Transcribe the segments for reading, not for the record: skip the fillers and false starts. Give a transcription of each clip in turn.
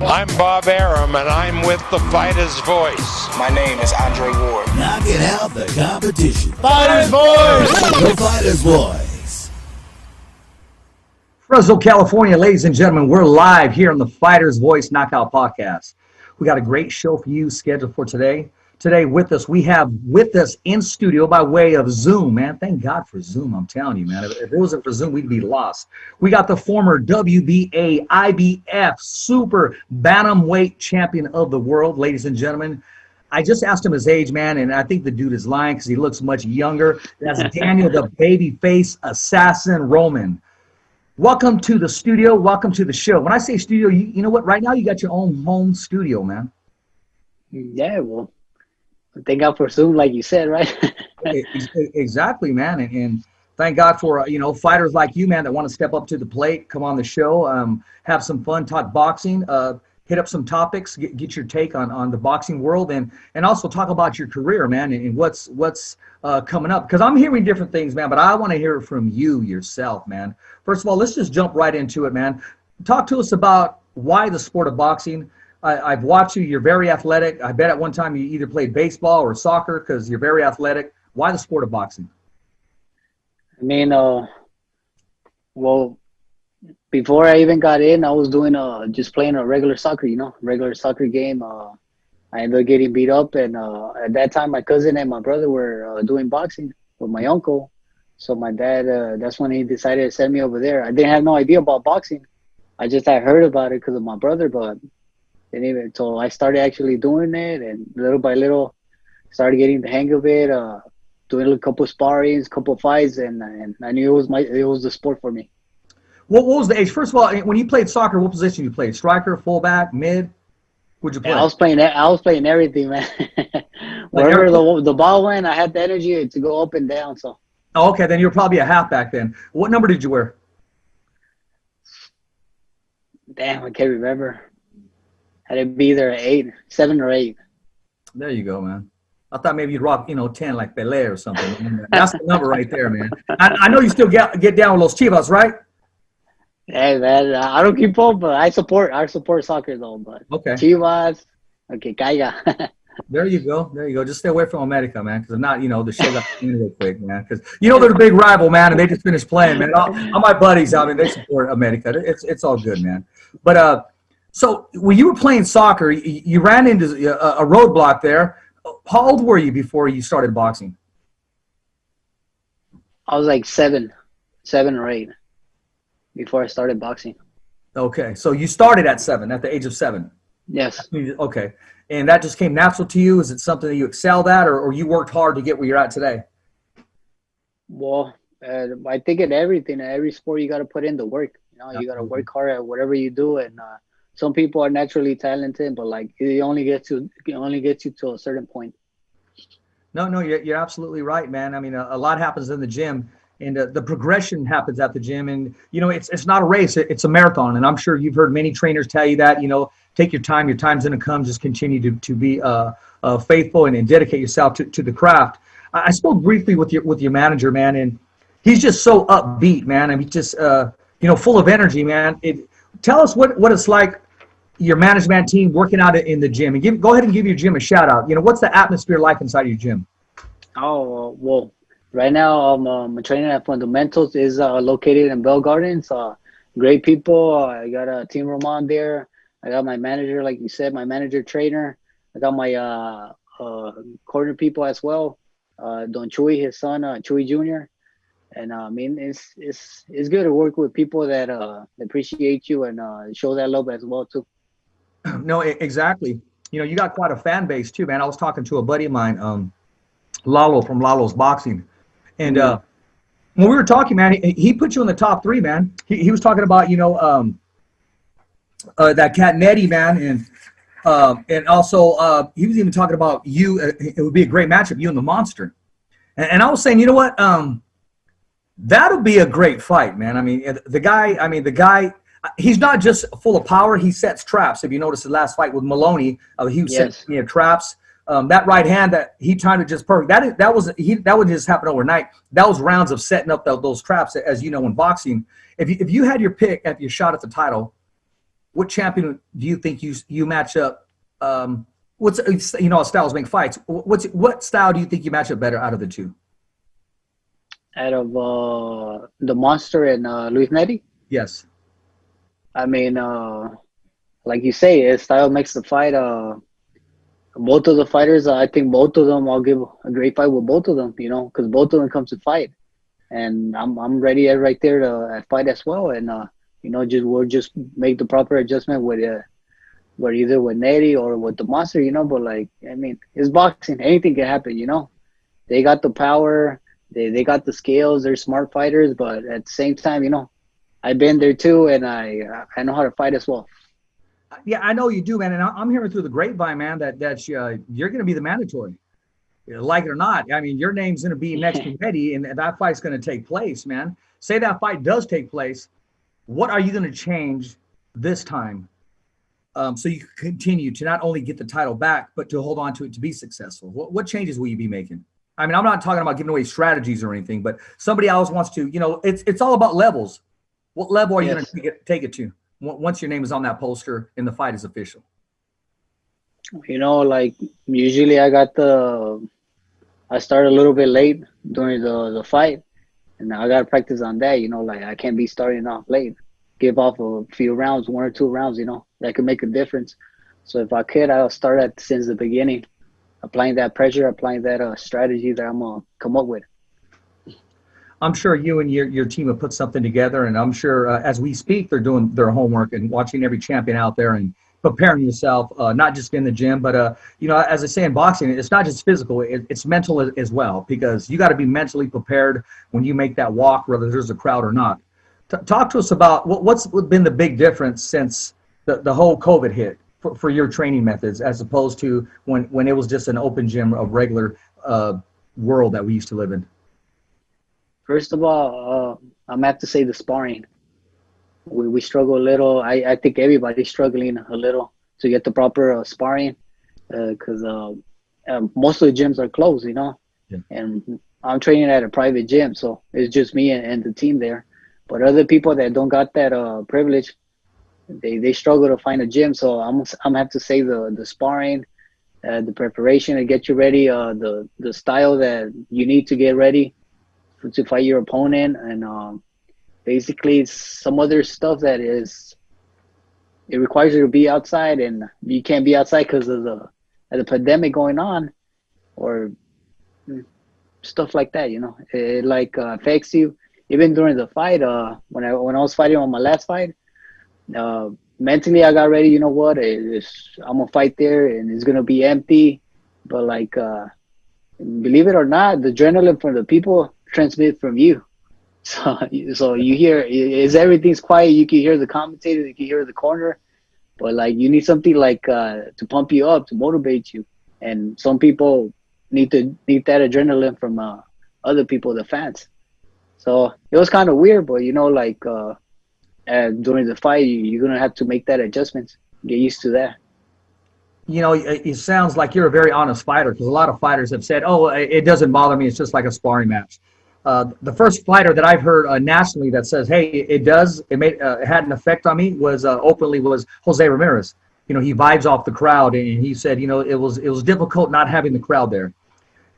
I'm Bob Arum, and I'm with the Fighter's Voice. My name is Andre Ward. Knocking out the competition. Fighter's Voice! The Fighter's Voice. Fresno, California, ladies and gentlemen, we're live here on the Fighter's Voice Knockout Podcast. We got a great show for you scheduled for today. Today with us, we have with us in studio by way of Zoom, man. Thank God for Zoom, I'm telling you, man. If it wasn't for Zoom, we'd be lost. We got the former WBA, IBF, super bantamweight champion of the world, ladies and gentlemen. I just asked him his age, man, and I think the dude is lying because he looks much younger. That's Daniel the Babyface Assassin Roman. Welcome to the studio. Welcome to the show. When I say studio, you know what? Right now, you got your own home studio, man. Yeah, well, thank God for Zoom, like you said, right? Exactly, man. And thank God for, fighters like you, man, that want to step up to the plate, come on the show, have some fun, talk boxing, hit up some topics, get your take on the boxing world, and also talk about your career, man, and what's coming up. Because I'm hearing different things, man, but I want to hear it from you yourself, man. First of all, let's just jump right into it, man. Talk to us about why the sport of boxing. I've watched you. You're very athletic. I bet at one time you either played baseball or soccer because you're very athletic. Why the sport of boxing? I mean, well, before I even got in, I was doing just playing a regular soccer, regular soccer game. I ended up getting beat up, and at that time, my cousin and my brother were doing boxing with my uncle. So my dad, that's when he decided to send me over there. I didn't have no idea about boxing. I just had heard about it because of my brother, but anyway, so I started actually doing it, and little by little, started getting the hang of it. Doing a couple of sparrings, couple of fights, and I knew it was the sport for me. What was the age? First of all, when you played soccer, what position you played? Striker, fullback, mid? What'd you play? Yeah, I was playing everything, man. Wherever the ball went, I had the energy to go up and down. So. Oh, okay, then you're probably a halfback then. What number did you wear? Damn, I can't remember. Had to be either 7 or 8. There you go, man. I thought maybe you'd rock, 10 like Pelé or something. That's the number right there, man. I know you still get down with those Chivas, right? Hey, man, I don't keep up, but I support soccer though. But okay, Chivas, okay, caiga. There you go. Just stay away from America, man, because if not, the show got real quick, man. Because they're the big rival, man, and they just finished playing, man. All my buddies, they support America. It's all good, man. But so when you were playing soccer, you ran into a roadblock there. How old were you before you started boxing? I was like 7 or 8 before I started boxing. Okay, so you started at 7, at the age of 7. Yes. Okay, and that just came natural to you? Is it something that you excelled at, or you worked hard to get where you're at today? Well, I think in every sport, you got to put in the work. You got to work hard at whatever you do, and some people are naturally talented, but like it only gets you to a certain point. No, you're absolutely right, man. I mean, a lot happens in the gym, and the progression happens at the gym, and it's not a race; it's a marathon. And I'm sure you've heard many trainers tell you that. Take your time; your time's gonna come. Just continue to be faithful and dedicate yourself to the craft. I spoke briefly with your manager, man, and he's just so upbeat, man. I mean, just full of energy, man. Tell us what it's like. Your management team working out in the gym, and go ahead and give your gym a shout out. What's the atmosphere like inside your gym? Oh, well, right now I'm training at Fundamentals is located in Bell Gardens. Great people. I got Team Roman there. I got my manager, like you said, my manager trainer. I got my corner people as well. Don Chuy, his son, Chuy Jr. And I mean, it's good to work with people that appreciate you and show that love as well too. No, exactly. You got quite a fan base too, man. I was talking to a buddy of mine, Lalo from Lalo's Boxing, and when we were talking, man, he put you in the top 3, man. He was talking about that cat Nery, man, and also he was even talking about you. It would be a great matchup, you and the Monster. And I was saying, you know what? That'll be a great fight, man. I mean, the guy. He's not just full of power. He sets traps. If you notice the last fight with Maloney, he was setting traps. That right hand that he timed it just perfect. That would just happen overnight. That was rounds of setting up those traps. As you know, in boxing, if you had your pick at your shot at the title, what champion do you think you match up? What's styles make fights. What style do you think you match up better out of the two? Out of the Monster and Luis Nery? Yes. I mean, like you say, his style makes the fight. Both of the fighters, I think both of them, I'll give a great fight with both of them, because both of them come to fight. And I'm ready right there to fight as well. And, we'll just make the proper adjustment with either with Nery or with the Monster, But, it's boxing. Anything can happen, They got the power. They got the skills. They're smart fighters. But at the same time, I've been there too, and I know how to fight as well. Yeah, I know you do, man. And I'm hearing through the grapevine, man, that you're going to be the mandatory, like it or not. I mean, your name's going to be next to Eddie, and that fight's going to take place, man. Say that fight does take place. What are you going to change this time so you can continue to not only get the title back, but to hold on to it to be successful? What changes will you be making? I mean, I'm not talking about giving away strategies or anything, but somebody else wants to, it's all about levels. What level are you going to take it to once your name is on that poster and the fight is official? Usually I start a little bit late during the fight, and I got to practice on that, I can't be starting off late. Give off a few rounds, 1 or 2 rounds, that could make a difference. So if I could, I'll start since the beginning, applying that pressure, applying that strategy that I'm going to come up with. I'm sure you and your team have put something together, and I'm sure as we speak, they're doing their homework and watching every champion out there and preparing yourself, not just in the gym, but, as I say in boxing, it's not just physical, it's mental as well, because you got to be mentally prepared when you make that walk, whether there's a crowd or not. Talk to us about what's been the big difference since the whole COVID hit for your training methods, as opposed to when it was just an open gym, a regular world that we used to live in. First of all, I'm have to say the sparring. We struggle a little. I think everybody's struggling a little to get the proper sparring because most of the gyms are closed, Yeah. And I'm training at a private gym, so it's just me and the team there. But other people that don't got that privilege, they struggle to find a gym. So I'm have to say the sparring, the preparation to get you ready, the style that you need to get ready to fight your opponent, and basically some other stuff that it requires you to be outside, and you can't be outside because of the pandemic going on, or stuff like that. It affects you even during the fight. When I was fighting on my last fight, mentally I got ready. I'm gonna fight there, and it's gonna be empty. But believe it or not, the adrenaline from the people transmit from you. So you hear everything's quiet. You can hear the commentator, you can hear the corner, but you need something to pump you up, to motivate you. And some people need that adrenaline from other people, the fans. So it was kind of weird, but during the fight, you're gonna have to make that adjustment, get used to that. It sounds like you're a very honest fighter, because a lot of fighters have said, "Oh, it doesn't bother me. It's just like a sparring match." The first fighter that I've heard nationally that says, "Hey, it does. It had an effect on me," was Jose Ramirez. He vibes off the crowd, and he said, it was difficult not having the crowd there.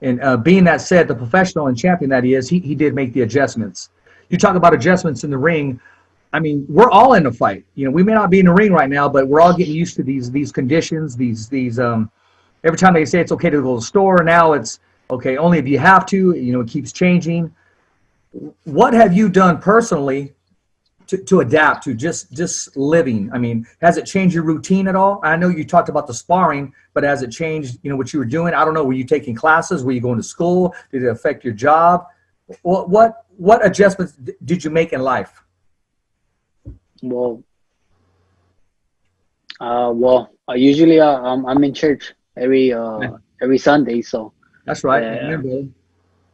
And being that said, the professional and champion that he is, he did make the adjustments. You talk about adjustments in the ring. I mean, we're all in a fight. We may not be in the ring right now, but we're all getting used to these conditions. Every time they say it's okay to go to the store, now it's okay only if you have to. It keeps changing. What have you done personally to adapt to just living? I mean, has it changed your routine at all? I know you talked about the sparring, but has it changed, what you were doing? I don't know. Were you taking classes? Were you going to school? Did it affect your job? What adjustments did you make in life? Well, usually I'm in church every Sunday, so that's right.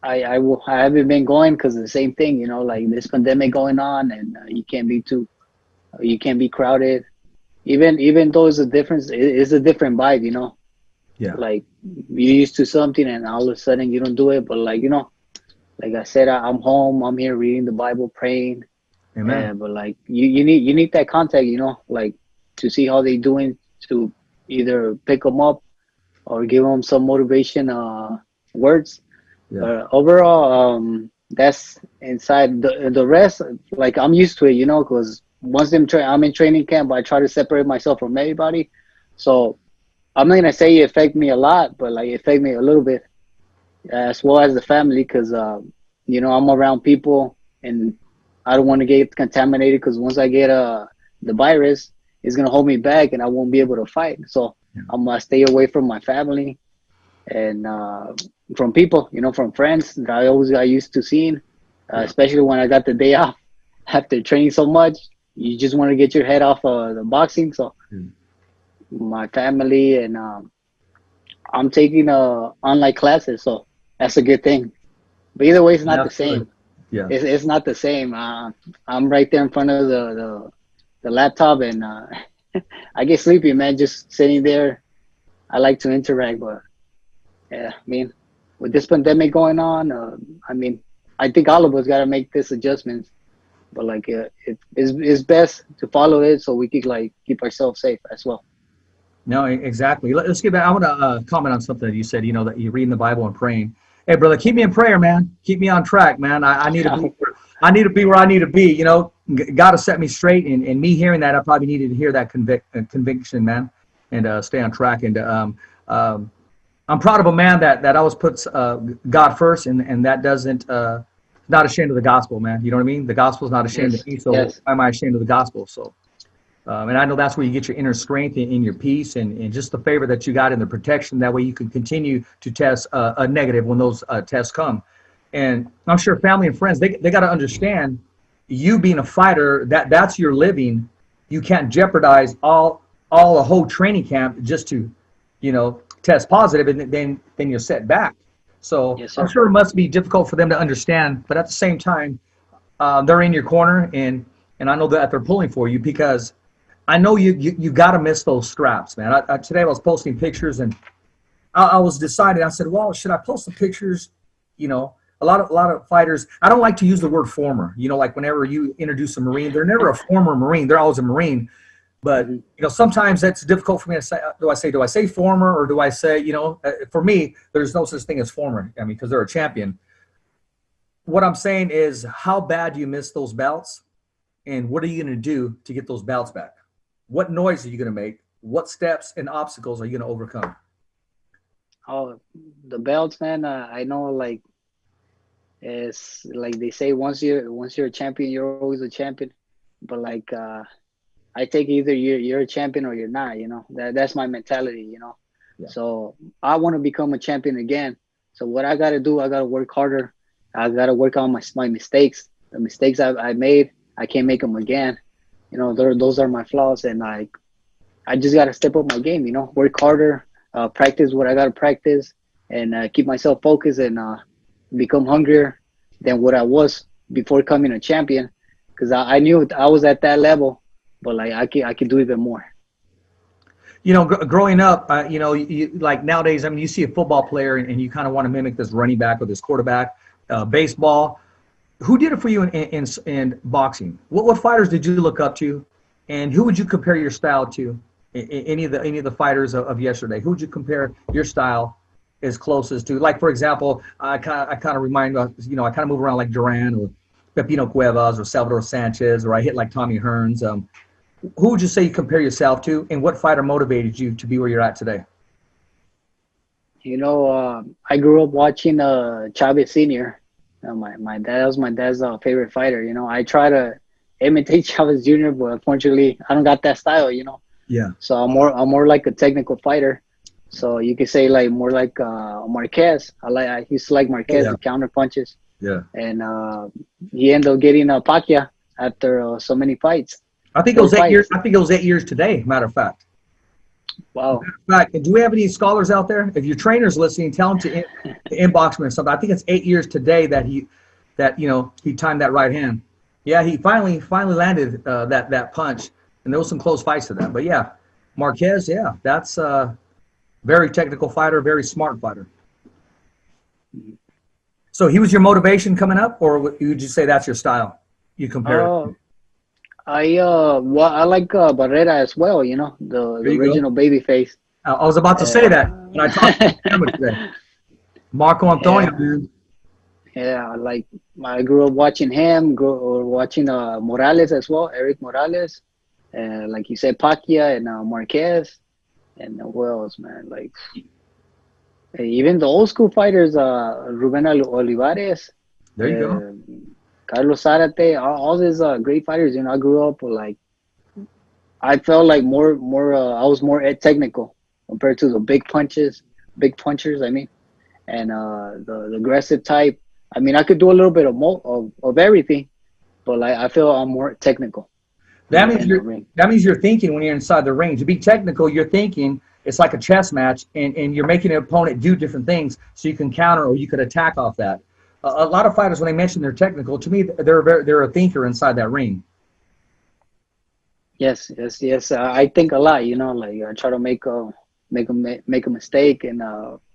I haven't been going because of the same thing, this pandemic going on, and you can't be crowded. Even though it's a difference, it's a different vibe, Yeah. You're used to something, and all of a sudden you don't do it. But like I said, I'm home. I'm here reading the Bible, praying. Amen. But you need that contact, to see how they doing, to either pick them up or give them some motivation words. Yeah. But overall, that's inside. The rest, like I'm used to it, you know, because once I'm in training camp, I try to separate myself from everybody. So I'm not gonna say it affect me a lot, but like it affect me a little bit, as well as the family, because you know, I'm around people and I don't want to get contaminated, because once I get the virus, it's gonna hold me back and I won't be able to fight. So I'm gonna stay away from my family and from people, you know, from friends that I always got used to seeing, especially when I got the day off after training so much. You just want to get your head off the boxing. So my family and I'm taking online classes, so that's a good thing. But either way, it's not the same. Yeah, It's not the same. I'm right there in front of the laptop, and I get sleepy, man, just sitting there. I like to interact, but yeah, I mean, with this pandemic going on, I mean, I think all of us got to make this adjustments. But like, it's best to follow it so we can like keep ourselves safe as well. no, exactly. Let's get back. I want to comment on something that you said. You know, that you're reading the Bible and praying. Hey, brother, keep me in prayer, man. Keep me on track, man. I need to be. I need to be where I need to be. You know, God to set me straight. And me hearing that, I probably needed to hear that conviction, man, and stay on track. And I'm proud of a man that always puts God first, and that doesn't. Not ashamed of the gospel, man. You know what I mean? The gospel is not ashamed of me, so why am I ashamed of the gospel? So, and I know that's where you get your inner strength in your peace and just the favor that you got in the protection. That way you can continue to test a negative when those tests come. And I'm sure family and friends, they got to understand, you being a fighter, that's your living. You can't jeopardize all a whole training camp just to, you know, test positive, and then you're set back. So I'm sure it must be difficult for them to understand, but at the same time, they're in your corner, and I know that they're pulling for you, because I know you got to miss those scraps, man. Today I was posting pictures, and I was deciding. I said, well, should I post the pictures? You know, a lot of fighters. I don't like to use the word former. You know, like whenever you introduce a Marine, they're never a former Marine. They're always a Marine. But, you know, sometimes that's difficult for me to say. Do I say former, or do I say, you know, for me, there's no such thing as former. I mean, because they're a champion. What I'm saying is, how bad do you miss those bouts? And what are you going to do to get those bouts back? What noise are you going to make? What steps and obstacles are you going to overcome? Oh, the belts, man. I know, like, it's like they say, once you're a champion, you're always a champion. But like, I take either you're a champion or you're not, you know. That's my mentality, you know. Yeah. So I want to become a champion again. So what I got to do, I got to work harder. I got to work on my mistakes. The mistakes I made, I can't make them again. You know, those are my flaws, and I just got to step up my game, you know, work harder, practice what I got to practice, and keep myself focused, and become hungrier than what I was before becoming a champion, because I knew I was at that level. But like I could do even more. You know, growing up, you know, like nowadays, I mean, you see a football player and you kind of want to mimic this running back or this quarterback. Baseball, who did it for you in boxing? What fighters did you look up to, and who would you compare your style to? Any of the fighters of yesterday? Who would you compare your style as closest to? Like, for example, I kind of remind, you know, I kind of move around like Duran or Pepino Cuevas or Salvador Sanchez, or I hit like Tommy Hearns. Who would you say you compare yourself to, and what fighter motivated you to be where you're at today? You know, I grew up watching Chavez Sr. My dad was my dad's favorite fighter. You know, I try to imitate Chavez Jr., but unfortunately, I don't got that style. You know. Yeah. So I'm more like a technical fighter. So you could say like more like Marquez. I used to like Marquez, the counter punches. Yeah. And he ended up getting Pacquiao after so many fights. I think it was 8 years. I think it was 8 years today. Matter of fact. Wow. Matter of fact, do we have any scholars out there? If your trainer's listening, tell him to inbox me or something. I think it's 8 years today that he timed that right hand. Yeah, he finally landed that punch, and there was some close fights to that. But yeah, Marquez, yeah, that's a very technical fighter, very smart fighter. So he was your motivation coming up, or would you say that's your style? You compare it? I like Barrera as well. You know, the There you go. original Babyface. I was about to say that when I talked to him today. Marco Antonio, Yeah, man. yeah. I grew up watching him. Or watching Morales as well, Eric Morales. Like you said, Pacquiao and Marquez, and who else, man? Like even the old school fighters, Ruben Olivares, There you go. uh, Carlos Zarate, all these great fighters. You know, I grew up with, like, I felt like more. I was more technical compared to the big punchers. I mean, and the aggressive type. I mean, I could do a little bit of everything, but like I feel I'm more technical That means in the ring. you're thinking when you're inside the ring. To be technical, you're thinking it's like a chess match, and you're making an opponent do different things so you can counter or you could attack off that. A lot of fighters, when they mention they're technical, to me they're a thinker inside that ring. Yes, yes, yes. I think a lot. You know, like I try to make a mistake and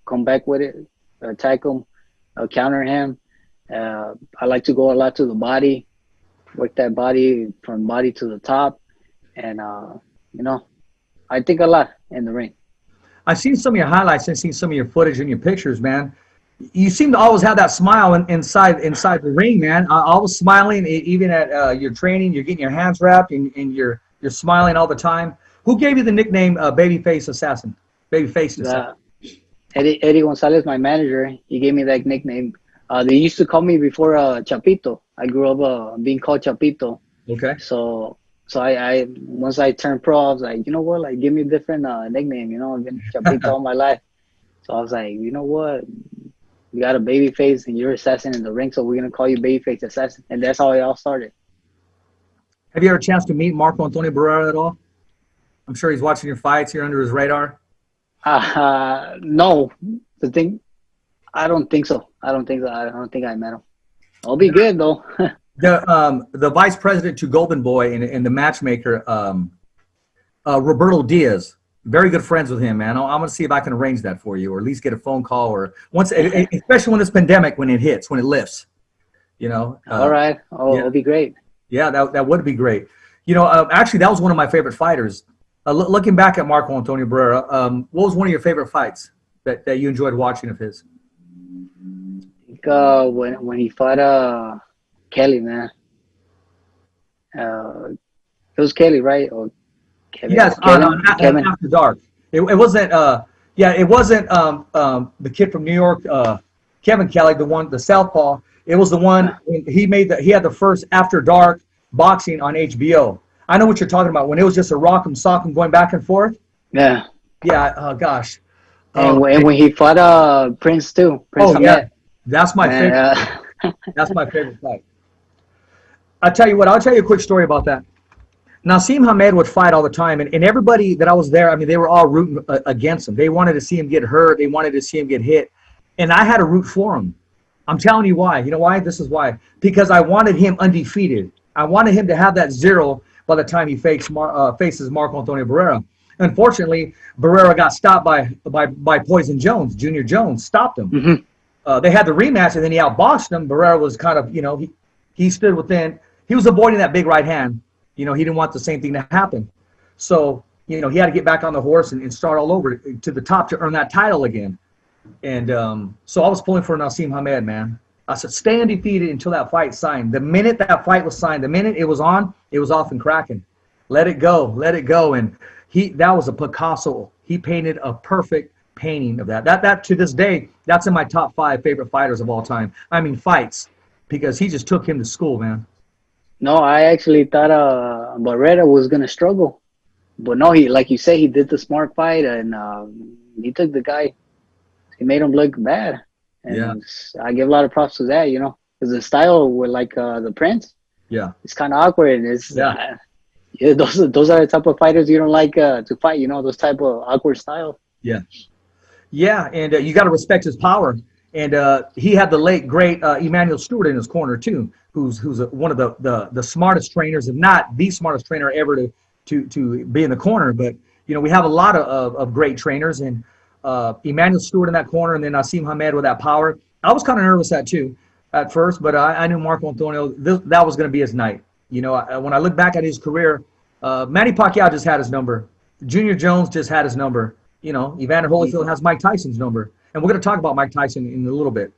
come back with it, attack him, counter him. I like to go a lot to the body, work that body from body to the top, and you know, I think a lot in the ring. I've seen some of your highlights and seen some of your footage and your pictures, man. You seem to always have that smile inside the ring, man. Always smiling, even at your training. You're getting your hands wrapped and you're smiling all the time. Who gave you the nickname Babyface Assassin? Babyface Assassin. Eddie Gonzalez, my manager, he gave me that nickname. They used to call me before Chapito. I grew up being called Chapito. Okay. So I once I turned pro, I was like, you know what, like give me a different nickname. You know, I've been Chapito all my life. So I was like, you know what, you got a Babyface and you're assassin in the ring, so we're gonna call you Babyface Assassin, and that's how it all started. Have you had a chance to meet Marco Antonio Barrera at all? I'm sure he's watching your fights. You're under his radar. No, the thing, I don't think so. I don't think I met him. I'll be good though. The vice president to Golden Boy and the matchmaker, Roberto Diaz. Very good friends with him, man. I'm gonna see if I can arrange that for you, or at least get a phone call, or once, especially when this pandemic, when it lifts. You know. All right. Oh, yeah. it'll be great. Yeah, that would be great. You know, actually, that was one of my favorite fighters. Looking back at Marco Antonio Barrera, what was one of your favorite fights that you enjoyed watching of his? I think when he fought Kelly, man. It was Kelly, right? Or Kevin? Yes, Kevin. After Dark. It wasn't. It wasn't the kid from New York, Kevin Kelly, the southpaw. It was the one he had the first After Dark boxing on HBO. I know what you're talking about, when it was just a rock and sock and going back and forth. Yeah. Yeah. Oh gosh. And when he fought Prince too. Prince Ahmed. Yeah. That's my favorite. That's my favorite fight. I'll tell you a quick story about that. Naseem Hamed would fight all the time, and everybody that I was there, I mean, they were all rooting against him. They wanted to see him get hurt. They wanted to see him get hit. And I had to root for him. I'm telling you why. You know why? This is why. Because I wanted him undefeated. I wanted him to have that 0 by the time he faces Marco Antonio Barrera. Unfortunately, Barrera got stopped by Poison Jones. Junior Jones stopped him. Mm-hmm. They had the rematch, and then he outboxed him. Barrera was kind of, you know, he stood within. He was avoiding that big right hand. You know, he didn't want the same thing to happen. So, you know, he had to get back on the horse and start all over to the top to earn that title again. And so I was pulling for Naseem Hamed, man. I said, stay undefeated until that fight signed. The minute that fight was signed, the minute it was on, it was off and cracking. Let it go, let it go. And that was a Picasso. He painted a perfect painting of that. That to this day, that's in my top 5 favorite fighters of all time. I mean, fights, because he just took him to school, man. No, I actually thought Barrera was gonna struggle, but no, he, like you say, he did the smart fight, and he took the guy. He made him look bad, and yeah. I give a lot of props to that, you know, because the style with like the Prince, yeah, it's kind of awkward. It's yeah, those are the type of fighters you don't like to fight, you know, those type of awkward style. Yeah, yeah, and you got to respect his power. And he had the late great Emmanuel Stewart in his corner too, who's one of the smartest trainers, if not the smartest trainer ever to be in the corner. But you know, we have a lot of great trainers, and Emmanuel Stewart in that corner, and then Naseem Hamed with that power. I was kind of nervous at first, but I knew Marco Antonio, that was going to be his night. You know, when I look back at his career, Manny Pacquiao just had his number. Junior Jones just had his number. You know, Evander Holyfield has Mike Tyson's number. And we're going to talk about Mike Tyson in a little bit.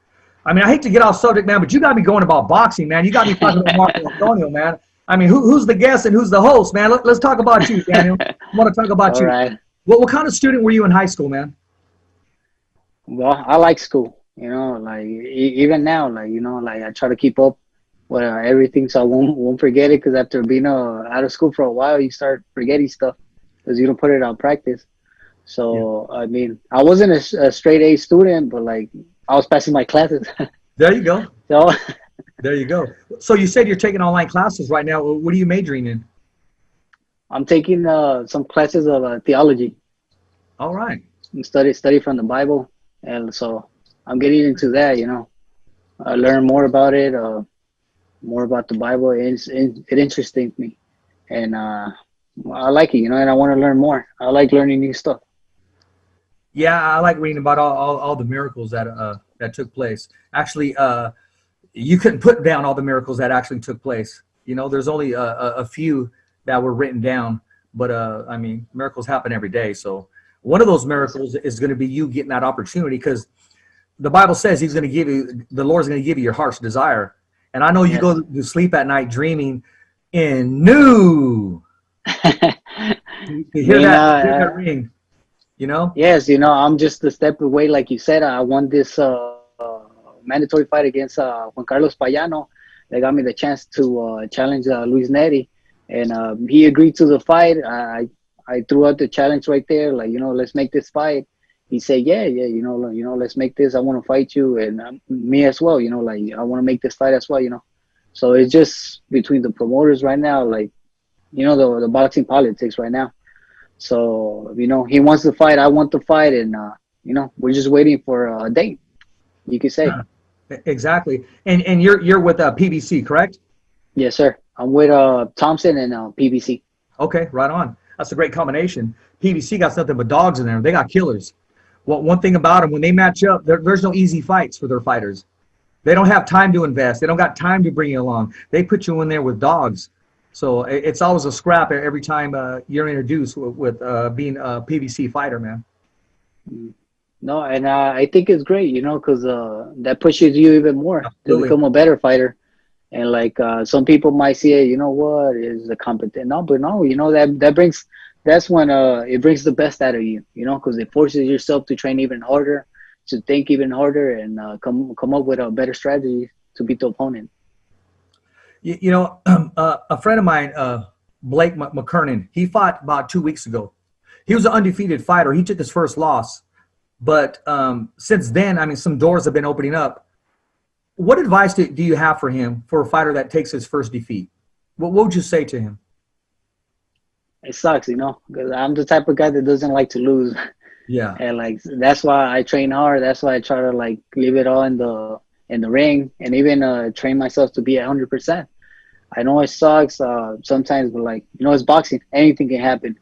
I mean, I hate to get off subject, man, but you got me going about boxing, man. You got me talking about Marco Antonio, man. I mean, who's the guest and who's the host, man? Let's talk about you, Daniel. I want to talk about you. Right. What kind of student were you in high school, man? Well, I like school, you know, like even now, like, you know, like I try to keep up with everything so I won't forget it, because after being out of school for a while, you start forgetting stuff because you don't put it on practice. So, yeah. I mean, I wasn't a straight A student, but like I was passing my classes. There you go. So there you go. So you said you're taking online classes right now. What are you majoring in? I'm taking some classes of theology. All right. Study from the Bible. And so I'm getting into that, you know. I learn more about it, more about the Bible. It interests me. And I like it, you know, and I want to learn more. I like learning new stuff. Yeah, I like reading about all the miracles that took place. Actually, you couldn't put down all the miracles that actually took place. You know, there's only a few that were written down. But, I mean, miracles happen every day. So one of those miracles is going to be you getting that opportunity, because the Bible says the Lord's going to give you your heart's desire. And I know you go to sleep at night dreaming in new. You hear that ring, you know? Yes, you know, I'm just a step away. Like you said, I won this mandatory fight against Juan Carlos Payano. They got me the chance to challenge Luis Nery. And he agreed to the fight. I threw out the challenge right there, like, you know, let's make this fight. He said, yeah, you know, let's make this. I want to fight you, and me as well. You know, like I want to make this fight as well. You know, so it's just between the promoters right now, like, you know, the boxing politics right now. So, you know, he wants the fight, I want the fight, and you know, we're just waiting for a date, you could say. Exactly. And you're with PBC, correct? Yes, sir. I'm with Thompson and PBC. Okay, right on. That's a great combination. PBC got nothing but dogs in there. They got killers. Well, one thing about them, when they match up, there's no easy fights for their fighters. They don't have time to invest. They don't got time to bring you along. They put you in there with dogs. So it's always a scrap every time you're introduced with being a PBC fighter, man. No, and I think it's great, you know, because that pushes you even more to become a better fighter. And like some people might see it, you know what, is a competent. No, but no, you know, that's when it brings the best out of you, you know, because it forces yourself to train even harder, to think even harder, and come up with a better strategy to beat the opponent. You know, a friend of mine, Blake McKernan, he fought about 2 weeks ago. He was an undefeated fighter. He took his first loss. But since then, I mean, some doors have been opening up. What advice do you have for him, for a fighter that takes his first defeat? What would you say to him? It sucks, you know, because I'm the type of guy that doesn't like to lose. Yeah. And like, that's why I train hard. That's why I try to like leave it all in the ring, and even train myself to be 100%. I know it sucks sometimes, but like, you know, it's boxing. Anything can happen.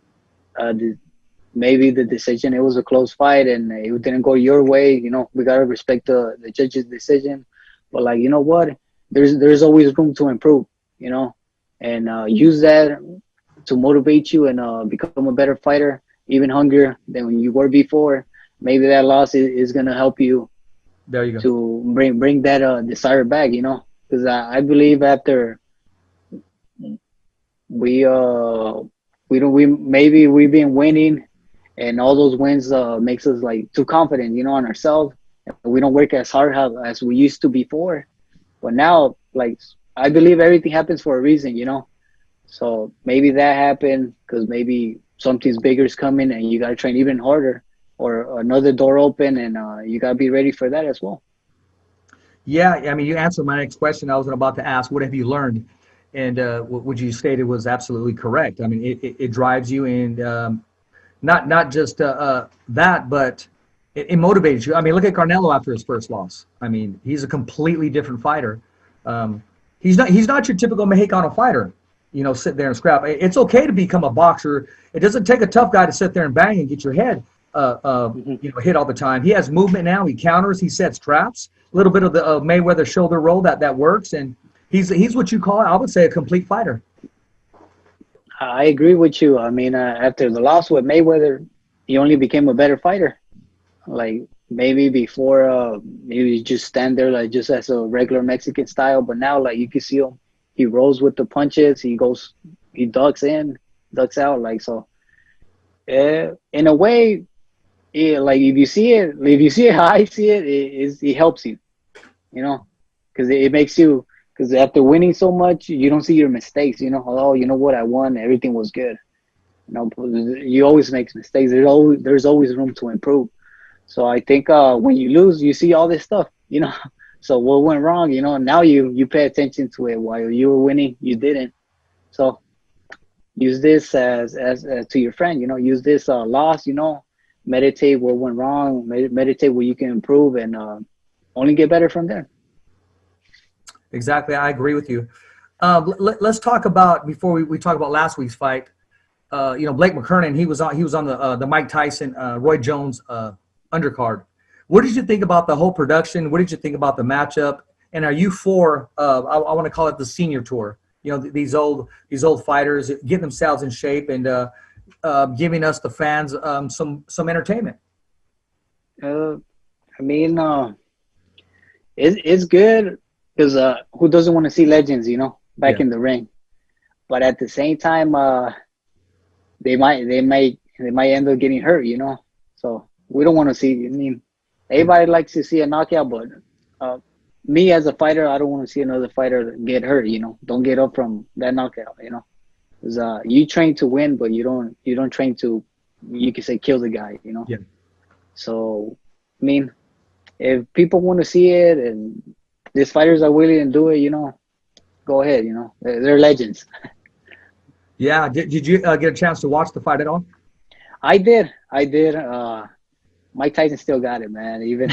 Maybe the decision, it was a close fight and it didn't go your way. You know, we got to respect the judge's decision. But like, you know what? There's always room to improve, you know, and use that to motivate you and become a better fighter, even hungrier than when you were before. Maybe that loss is going to help you. There you go. To bring that desire back, you know, because I believe after we've been winning, and all those wins makes us like too confident, you know, on ourselves. We don't work as hard as we used to before. But now, like, I believe everything happens for a reason, you know. So maybe that happened because maybe something's bigger is coming, and you got to train even harder, or another door open, and you got to be ready for that as well. Yeah, I mean, you answered my next question. I was about to ask, what have you learned? And what you stated was absolutely correct. I mean, it drives you, and not just that, but it motivates you. I mean, look at Canelo after his first loss. I mean, he's a completely different fighter. He's not your typical Mexicano fighter, you know, sit there and scrap. It's okay to become a boxer. It doesn't take a tough guy to sit there and bang and get your head you know, hit all the time. He has movement now. He counters. He sets traps. A little bit of the Mayweather shoulder roll that works. And He's what you call, I would say, a complete fighter. I agree with you. I mean, after the loss with Mayweather, he only became a better fighter. Like maybe before, he just stand there like just as a regular Mexican style. But now, like you can see him, he rolls with the punches. He ducks in, ducks out. Like so, in a way, like if you see it how I see it, it helps you, you know, because it makes you. Because after winning so much, you don't see your mistakes. You know, oh, you know what? I won. Everything was good. You know, you always make mistakes. There's always room to improve. So I think when you lose, you see all this stuff. You know, so what went wrong? You know, now you pay attention to it. While you were winning, you didn't. So use this as to your friend. You know, use this loss. You know, meditate what went wrong. Meditate what you can improve, and only get better from there. Exactly, I agree with you. Let's talk about, before we talk about last week's fight. You know, Blake McKernan, he was on the Mike Tyson, Roy Jones undercard. What did you think about the whole production? What did you think about the matchup? And are you for? I want to call it the senior tour. You know, these old fighters getting themselves in shape and giving us the fans some entertainment. I mean, it's good. Because who doesn't want to see legends, you know, back in the ring? But at the same time, they might end up getting hurt, you know. So we don't want to see. I mean, everybody likes to see a knockout, but me as a fighter, I don't want to see another fighter get hurt. You know, don't get up from that knockout. You know, because you train to win, but you don't train to, you can say, kill the guy. You know. Yeah. So, I mean, if people want to see it and these fighters are willing to do it, you know, go ahead, you know. They're legends. Yeah. Did you get a chance to watch the fight at all? I did. Mike Tyson still got it, man. Even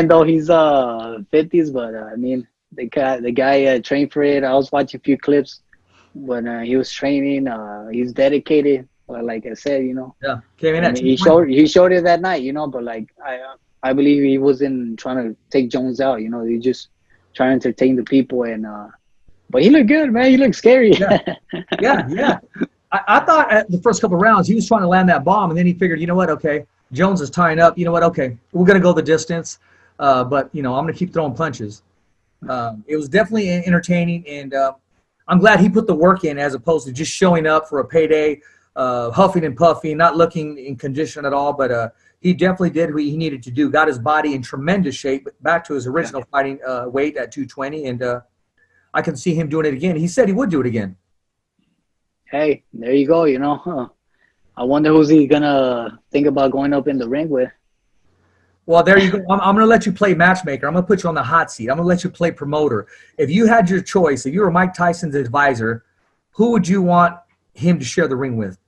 though he's 50s, but I mean, the guy trained for it. I was watching a few clips when he was training. He's dedicated. Like I said, you know. Yeah. Came in at he showed it that night, you know. But like I believe he wasn't trying to take Jones out. You know, he just trying to entertain the people. And but he looked good, man. He looked scary. Yeah. I thought at the first couple of rounds he was trying to land that bomb, and then he figured, you know what? Okay, Jones is tying up. You know what? Okay, we're gonna go the distance, but you know, I'm gonna keep throwing punches. It was definitely entertaining, and I'm glad he put the work in as opposed to just showing up for a payday, huffing and puffing, not looking in condition at all. But he definitely did what he needed to do. Got his body in tremendous shape, back to his original fighting weight at 220, and I can see him doing it again. He said he would do it again. Hey, there you go. You know, I wonder who's he gonna think about going up in the ring with. Well, there you go. I'm gonna let you play matchmaker. I'm gonna put you on the hot seat. I'm gonna let you play promoter. If you had your choice, if you were Mike Tyson's advisor, who would you want him to share the ring with?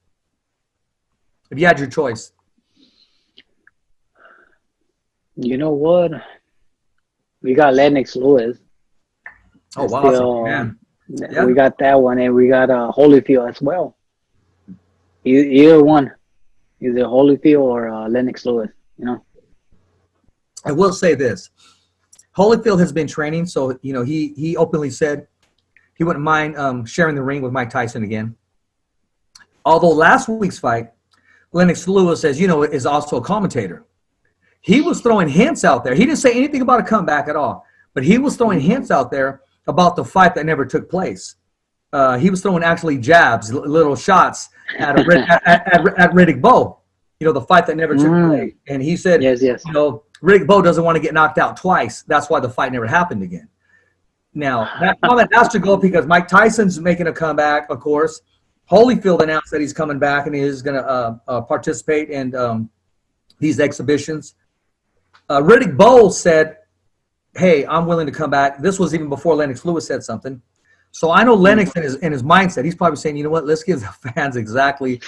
If you had your choice. You know what? We got Lennox Lewis. Oh, wow. Man. Yeah. We got that one, and we got Holyfield as well. Either one. Either Holyfield or Lennox Lewis, you know. I will say this. Holyfield has been training, so, you know, he openly said he wouldn't mind sharing the ring with Mike Tyson again. Although last week's fight, Lennox Lewis, as you know, is also a commentator. He was throwing hints out there. He didn't say anything about a comeback at all, but he was throwing hints out there about the fight that never took place. He was throwing actually jabs, little shots at Riddick Bowe, you know, the fight that never took place. And he said, yes. You know, Riddick Bowe doesn't want to get knocked out twice. That's why the fight never happened again. Now, that comment has to go because Mike Tyson's making a comeback, of course. Holyfield announced that he's coming back and he is going to participate in these exhibitions. Riddick Bowe said, hey, I'm willing to come back. This was even before Lennox Lewis said something. So I know Lennox in his mindset, he's probably saying, you know what, let's give the fans exactly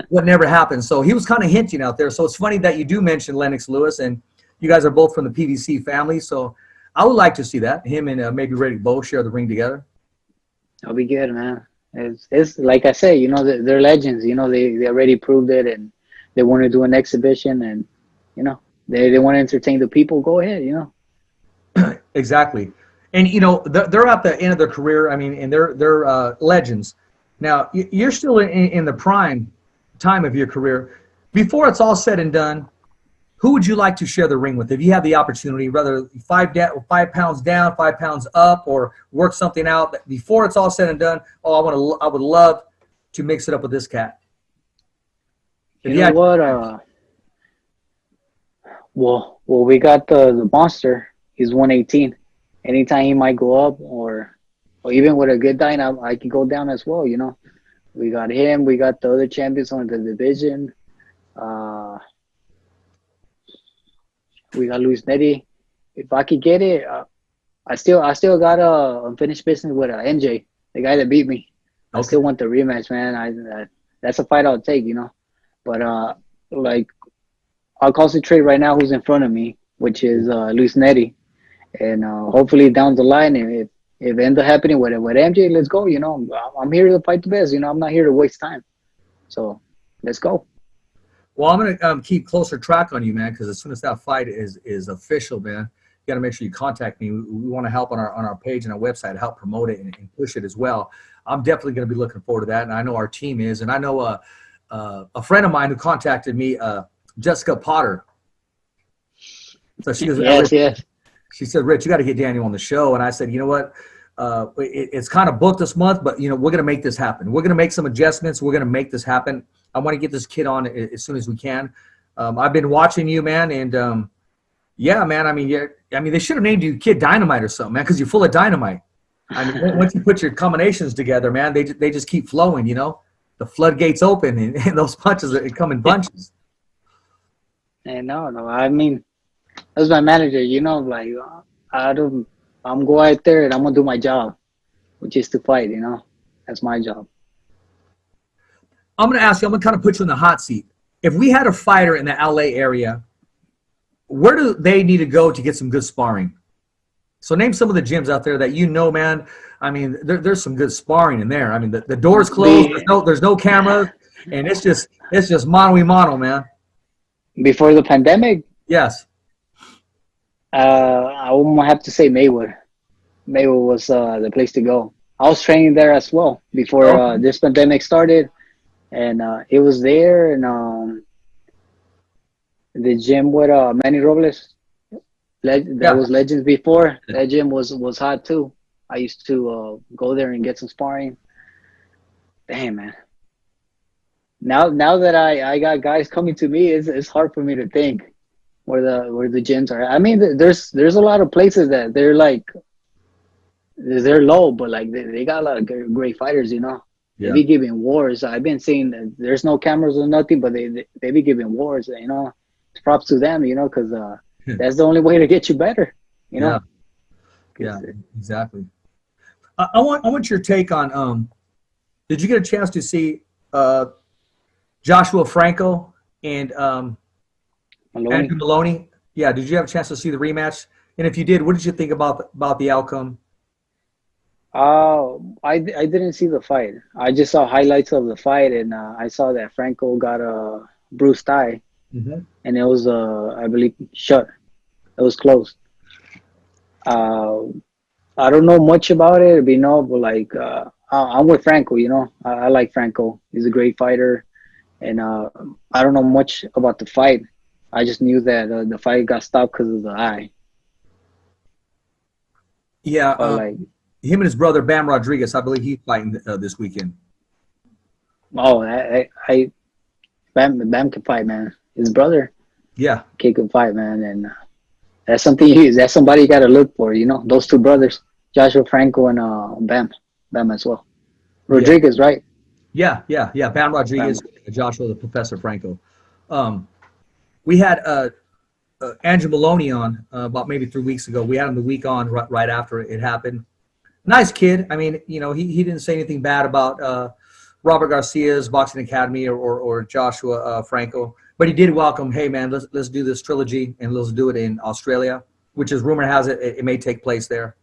what never happened. So he was kind of hinting out there. So it's funny that you do mention Lennox Lewis, and you guys are both from the PVC family. So I would like to see that, him and maybe Riddick Bowe share the ring together. That'll be good, man. It's like I say, you know, they're legends. You know, they already proved it, and they want to do an exhibition, and, you know, they want to entertain the people. Go ahead, you know. Exactly. And they're at the end of their career. I mean, and they're legends. Now you're still in the prime time of your career. Before it's all said and done, who would you like to share the ring with if you have the opportunity? Whether 5 pounds down, 5 pounds up, or work something out before it's all said and done. Oh, I would love to mix it up with this cat. You know what? Well, we got the monster. He's 118. Anytime he might go up, or even with a good dying, I can go down as well. We got him. We got the other champions on the division. We got Nery. If I could get it, I still got unfinished business with NJ, the guy that beat me. Okay. I still want the rematch, man. That's a fight I'll take, But I'll concentrate right now who's in front of me, which is Nery. And hopefully down the line, if it ends up happening with MJ, let's go. I'm here to fight the best. I'm not here to waste time. So let's go. Well, I'm gonna keep closer track on you, man, because as soon as that fight is official, man, you got to make sure you contact me. We want to help on our page and our website, help promote it and push it as well. I'm definitely going to be looking forward to that, and I know our team is, and I know a friend of mine who contacted me, Jessica Potter. So she goes, yes. She said, Rich, you got to get Daniel on the show. And I said, you know what? It's kind of booked this month, but, we're going to make this happen. We're going to make some adjustments. We're going to make this happen. I want to get this kid on as soon as we can. I've been watching you, man. And, yeah, man, I mean, they should have named you Kid Dynamite or something, man, because you're full of dynamite. I mean, once you put your combinations together, man, they just keep flowing, The floodgates open, and those punches come in bunches. And no, I mean, that's my manager, I'm go out there and I'm gonna do my job, which is to fight, That's my job. I'm gonna ask you, I'm gonna kind of put you in the hot seat. If we had a fighter in the LA area, where do they need to go to get some good sparring? So name some of the gyms out there that man. I mean, there's some good sparring in there. I mean, the door's closed, there's no cameras, and it's just mano a mano, man. Before the pandemic? Yes. I would have to say Maywood. Maywood was the place to go. I was training there as well before this pandemic started, and it was there, and the gym with Manny Robles. That was Legends before. That gym was hot too. I used to go there and get some sparring. Damn, man. Now that I got guys coming to me, it's hard for me to think where the gyms are. I mean, there's a lot of places that they're low, but they got a lot of great fighters, Yeah. They be giving wars. I've been seeing that there's no cameras or nothing, but they be giving wars. Props to them, because that's the only way to get you better. Yeah, exactly. I want your take on. Did you get a chance to see Joshua Franco and Andrew Maloney? Yeah. Did you have a chance to see the rematch? And if you did, what did you think about the outcome? I didn't see the fight. I just saw highlights of the fight, and I saw that Franco got a bruised thigh, and it was I believe shut. It was closed. I don't know much about it, but I'm with Franco. I like Franco. He's a great fighter, and I don't know much about the fight. I just knew that the fight got stopped because of the eye. Yeah, him and his brother Bam Rodriguez, I believe he's fighting this weekend. Oh, Bam can fight, man. His brother, yeah, Kid can fight, man, and that's somebody you got to look for. Those two brothers, Joshua Franco and Bam as well. Rodriguez, right? Yeah. Bam Rodriguez, Joshua the Professor Franco. We had Andrew Maloney on about maybe 3 weeks ago. We had him the week on right after it happened. Nice kid. I mean, he didn't say anything bad about Robert Garcia's Boxing Academy or Joshua Franco, but he did welcome, hey man, let's do this trilogy and let's do it in Australia, which is rumor has it may take place there.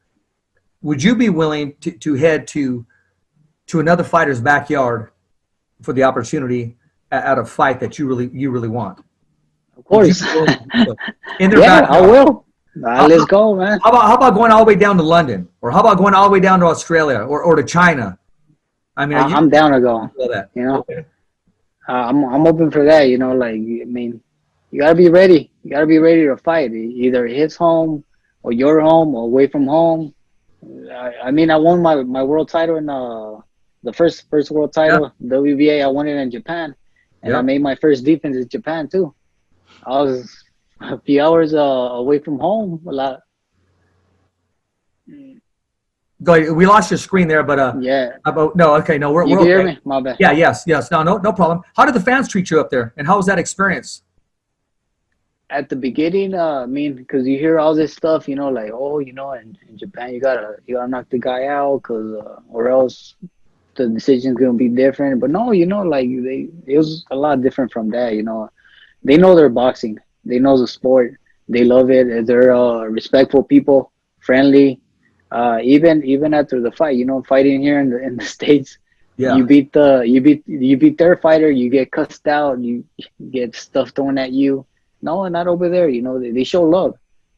Would you be willing to head to another fighter's backyard for the opportunity at a fight that you really want? Of course. In their backyard? I will. Let's go, man. How about going all the way down to London, or how about going all the way down to Australia or to China? I mean, I'm down to go. That? You know, okay. I'm open for that. You know, like I mean, you gotta be ready. You gotta be ready to fight. Either his home or your home or away from home. I mean, I won my world title in the first world title, WBA. I won it in Japan, and I made my first defense in Japan too. I was a few hours away from home. A lot. Go ahead. We lost your screen there, but yeah. No, okay, no, we're you okay. Hear me? My bad. Yeah, yes, no problem. How did the fans treat you up there, and how was that experience? At the beginning, I mean, because you hear all this stuff, you know, like, oh, you know, in Japan, you gotta knock the guy out, or else the decision's gonna be different. But no, you know, like it was a lot different from that. You know, they know their boxing, they know the sport, they love it. They're respectful people, friendly. Even after the fight, you know, fighting here in the States, you beat their fighter, you get cussed out, you get stuff thrown at you. No, not over there. You know, they show love.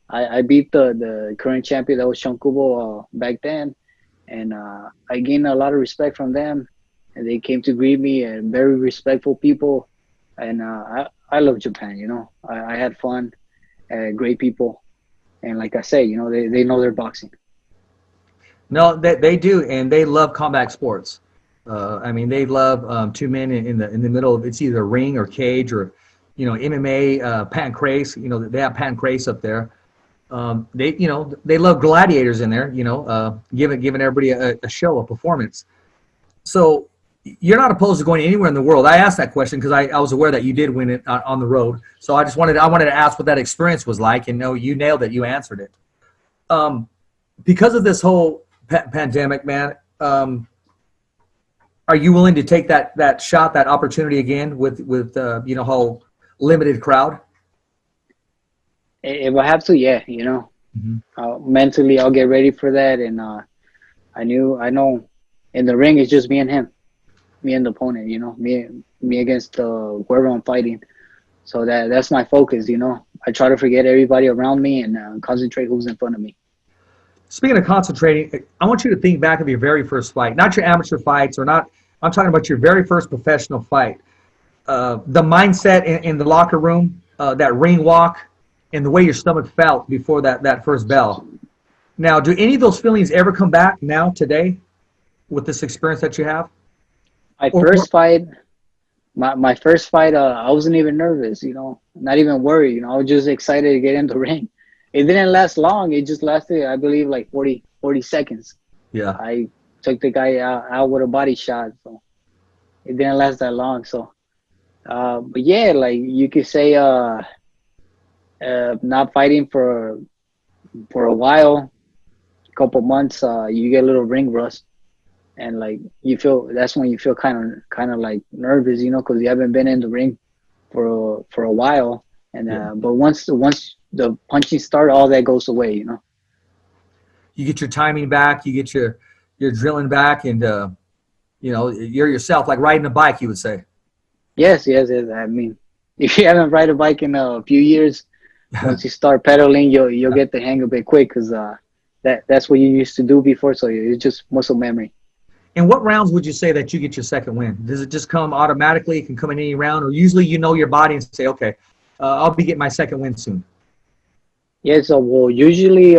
I beat the current champion, that was Sean Kubo, back then, and I gained a lot of respect from them, and they came to greet me, and very respectful people, and I love Japan. You know, I had fun, great people, and like I say, you know, they know their boxing. No, they do, and they love combat sports. I mean, they love two men in the middle of, it's either ring or cage or, you know, MMA, pancrase. You know, they have pancrase up there. They love gladiators in there. You know, giving everybody a show, a performance. So you're not opposed to going anywhere in the world. I asked that question because I was aware that you did win it on the road. So I wanted to ask what that experience was like, and no, you nailed it. You answered it. Because of this whole pandemic, man, are you willing to take that shot, that opportunity again with you know, how limited crowd? If I have to, yeah, you know, mentally I'll get ready for that. And I know in the ring it's just me and him, me and the opponent, you know, me against whoever I'm fighting. So that's my focus, you know. I try to forget everybody around me and concentrate who's in front of me. Speaking of concentrating, I want you to think back of your very first fight, not your amateur fights or not. I'm talking about your very first professional fight. The mindset in the locker room, that ring walk, and the way your stomach felt before that first bell. Now, do any of those feelings ever come back now, today, with this experience that you have? My first fight, I wasn't even nervous, you know, not even worried. You know, I was just excited to get in the ring. It didn't last long. It just lasted, I believe, like 40 seconds. Yeah. I took the guy out with a body shot, so it didn't last that long. So, but yeah, like you could say, not fighting for a while, a couple months, you get a little ring rust, and like that's when you feel kind of like nervous, you know, because you haven't been in the ring for a while, and but once the punching start, all that goes away, you know. You get your timing back, you get your drilling back, and you know, you're yourself, like riding a bike, you would say. Yes. I mean, if you haven't ride a bike in a few years, once you start pedaling, you'll get the hang of it quick, because that's what you used to do before, so it's just muscle memory. In what rounds would you say that you get your second win? Does it just come automatically? It can come in any round, or usually you know your body and say, okay, I'll be getting my second win soon? Yeah, so well, usually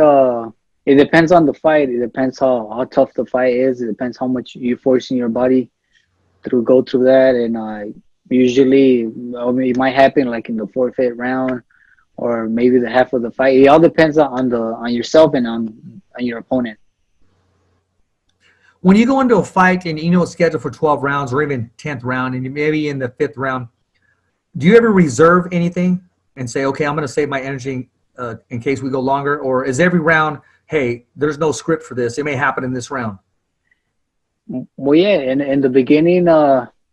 it depends on the fight. It depends how tough the fight is. It depends how much you're forcing your body to go through that. And usually it might happen like in the fourth, fifth round, or maybe the half of the fight. It all depends on yourself and on your opponent. When you go into a fight and you know it's scheduled for 12 rounds or even 10th round, and maybe in the 5th round, do you ever reserve anything and say, okay, I'm going to save my energy in case we go longer? Or is every round, hey, there's no script for this, it may happen in this round? Well, yeah, in the beginning,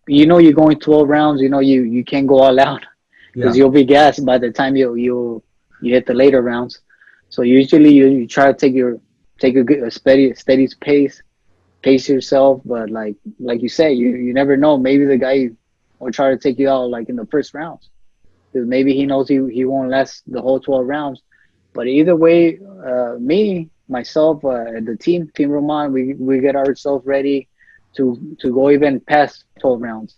you know, you're going 12 rounds, you know, you can't go all out, because you'll be gassed by the time you hit the later rounds. So usually you try to take a steady pace yourself, but like you say, you never know. Maybe the guy will try to take you out like in the first rounds, because maybe he knows he won't last the whole 12 rounds, But either way, me, myself, the team Roman, we get ourselves ready to go even past 12 rounds.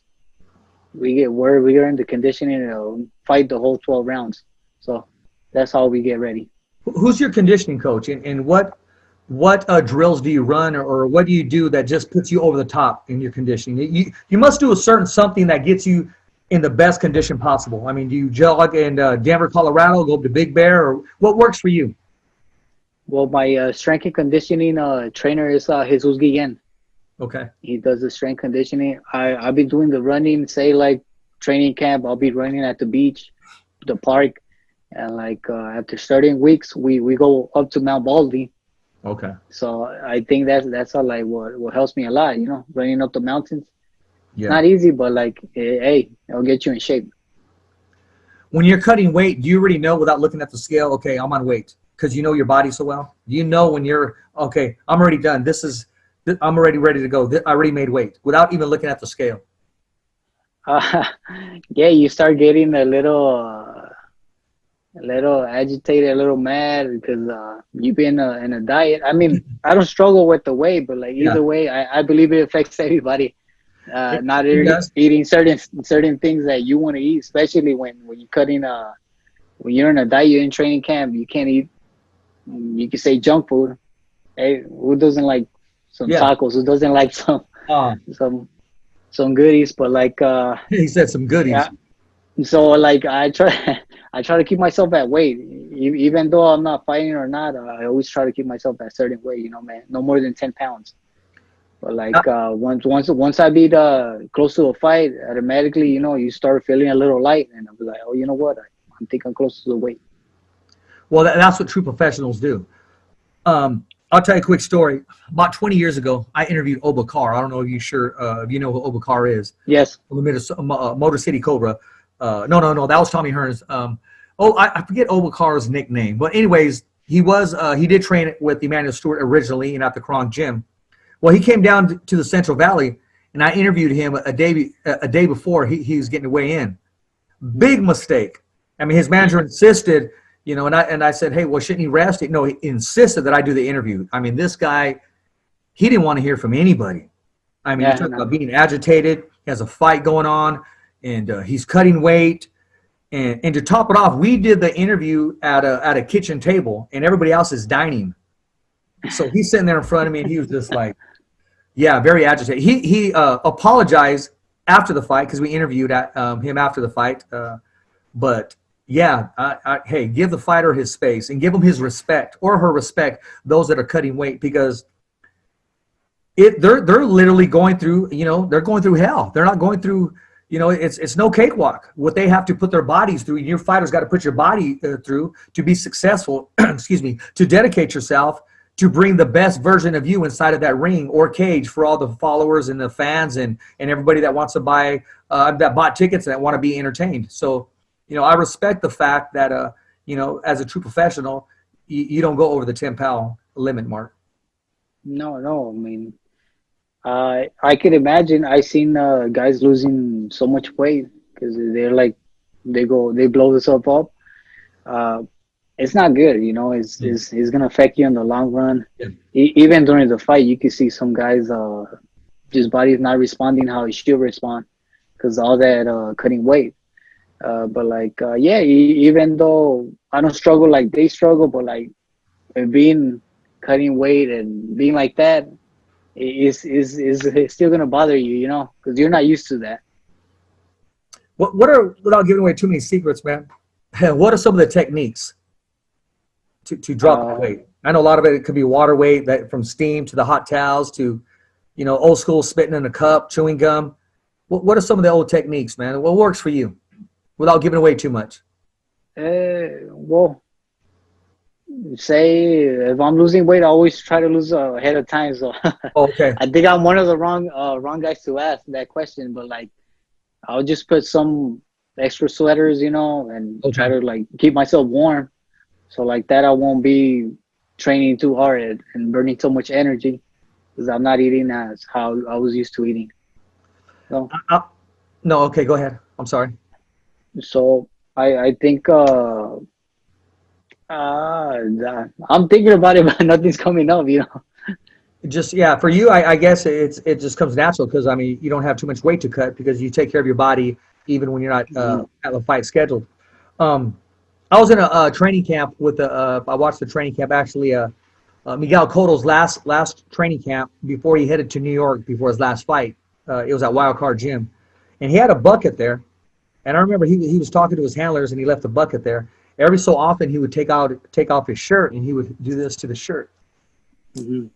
We are in the conditioning to fight the whole 12 rounds. So that's how we get ready. Who's your conditioning coach, and what drills do you run, or what do you do that just puts you over the top in your conditioning? You must do a certain something that gets you in the best condition possible. I mean, do you jog in Denver, Colorado, go up to Big Bear, or what works for you? Well, my strength and conditioning trainer is Jesus Guillen. Okay. He does the strength conditioning. I'll be doing the running, say like training camp. I'll be running at the beach, the park, and like after starting weeks, we go up to Mount Baldy. Okay. So I think that's all like what helps me a lot. You know, running up the mountains. Yeah. It's not easy, but like hey, it'll get you in shape. When you're cutting weight, do you already know without looking at the scale? Okay, I'm on weight because you know your body so well. Do you know when you're okay? I'm already done. I'm already ready to go. I already made weight without even looking at the scale. Yeah, you start getting a little agitated, a little mad because you've been in a diet. I mean, I don't struggle with the weight, but like either way, I believe it affects everybody. Not eating certain things that you want to eat, especially when you're cutting when you're in a diet, you're in training camp, you can't eat. You can say junk food. Hey, who doesn't like some tacos? Who doesn't like some goodies? But like he said some goodies. Yeah. So like I try to keep myself at weight, even though I'm not fighting or not. I always try to keep myself at a certain weight. You know, man, no more than 10 pounds. But like once I beat close to a fight, automatically, you know, you start feeling a little light, and I'm like, oh, you know what? I think I'm close to the weight. Well, that's what true professionals do. I'll tell you a quick story. About 20 years ago, I interviewed Obakar. I don't know if you know who Obakar is. Yes. From the Motor City Cobra. No. That was Tommy Hearns. I forget Obakar's nickname. But anyways, he did train with Emmanuel Stewart originally and at the Kronk Gym. Well, he came down to the Central Valley, and I interviewed him a day before he was getting to weigh in. Big mistake. I mean, his manager insisted, you know, and I said, hey, well, shouldn't he rest? No, he insisted that I do the interview. I mean, this guy, he didn't want to hear from anybody. I mean, he talked about being agitated. He has a fight going on, and he's cutting weight. And to top it off, we did the interview at a kitchen table, and everybody else is dining. So he's sitting there in front of me, and he was just like, yeah, very agitated. He apologized after the fight because we interviewed him after the fight. But yeah, hey, give the fighter his space and give him his respect or her respect. Those that are cutting weight, because they're literally going through. You know, they're going through hell. They're not going through. You know, it's no cakewalk. What they have to put their bodies through. Your fighter's got to put your body through to be successful. Excuse me. To dedicate yourself to bring the best version of you inside of that ring or cage for all the followers and the fans and everybody that wants to buy that bought tickets and that want to be entertained. So, you know, I respect the fact that you know, as a true professional, you don't go over the 10-pound limit, Mark. No. I mean, I could imagine. I seen guys losing so much weight because they're like, they blow themselves up. It's not good, you know. It's gonna affect you in the long run. Yeah. Even during the fight, you can see some guys just body's not responding how it should respond because all that cutting weight. But like even though I don't struggle like they struggle, but like being cutting weight and being like that is still gonna bother you, you know, because you're not used to that. What are, without giving away too many secrets, man? What are some of the techniques to drop the weight? I know a lot of it could be water weight, that from steam to the hot towels to, you know, old school spitting in a cup, chewing gum. What are some of the old techniques, man? What works for you without giving away too much? Well, say if I'm losing weight, I always try to lose ahead of time. So okay. I think I'm one of the wrong guys to ask that question, but like I'll just put some extra sweaters, you know, and try to like keep myself warm. So like that, I won't be training too hard and burning so much energy because I'm not eating as how I was used to eating. So, no, okay, go ahead. I'm sorry. So I think I'm thinking about it, but nothing's coming up, you know. Just yeah, for you, I guess it just comes natural because I mean you don't have too much weight to cut because you take care of your body even when you're not at the fight scheduled. I was in a training camp with I watched the training camp actually. Miguel Cotto's last training camp before he headed to New York before his last fight. It was at Wildcard Gym, and he had a bucket there. And I remember he was talking to his handlers and he left the bucket there. Every so often he would take off his shirt and he would do this to the shirt. Mm-hmm.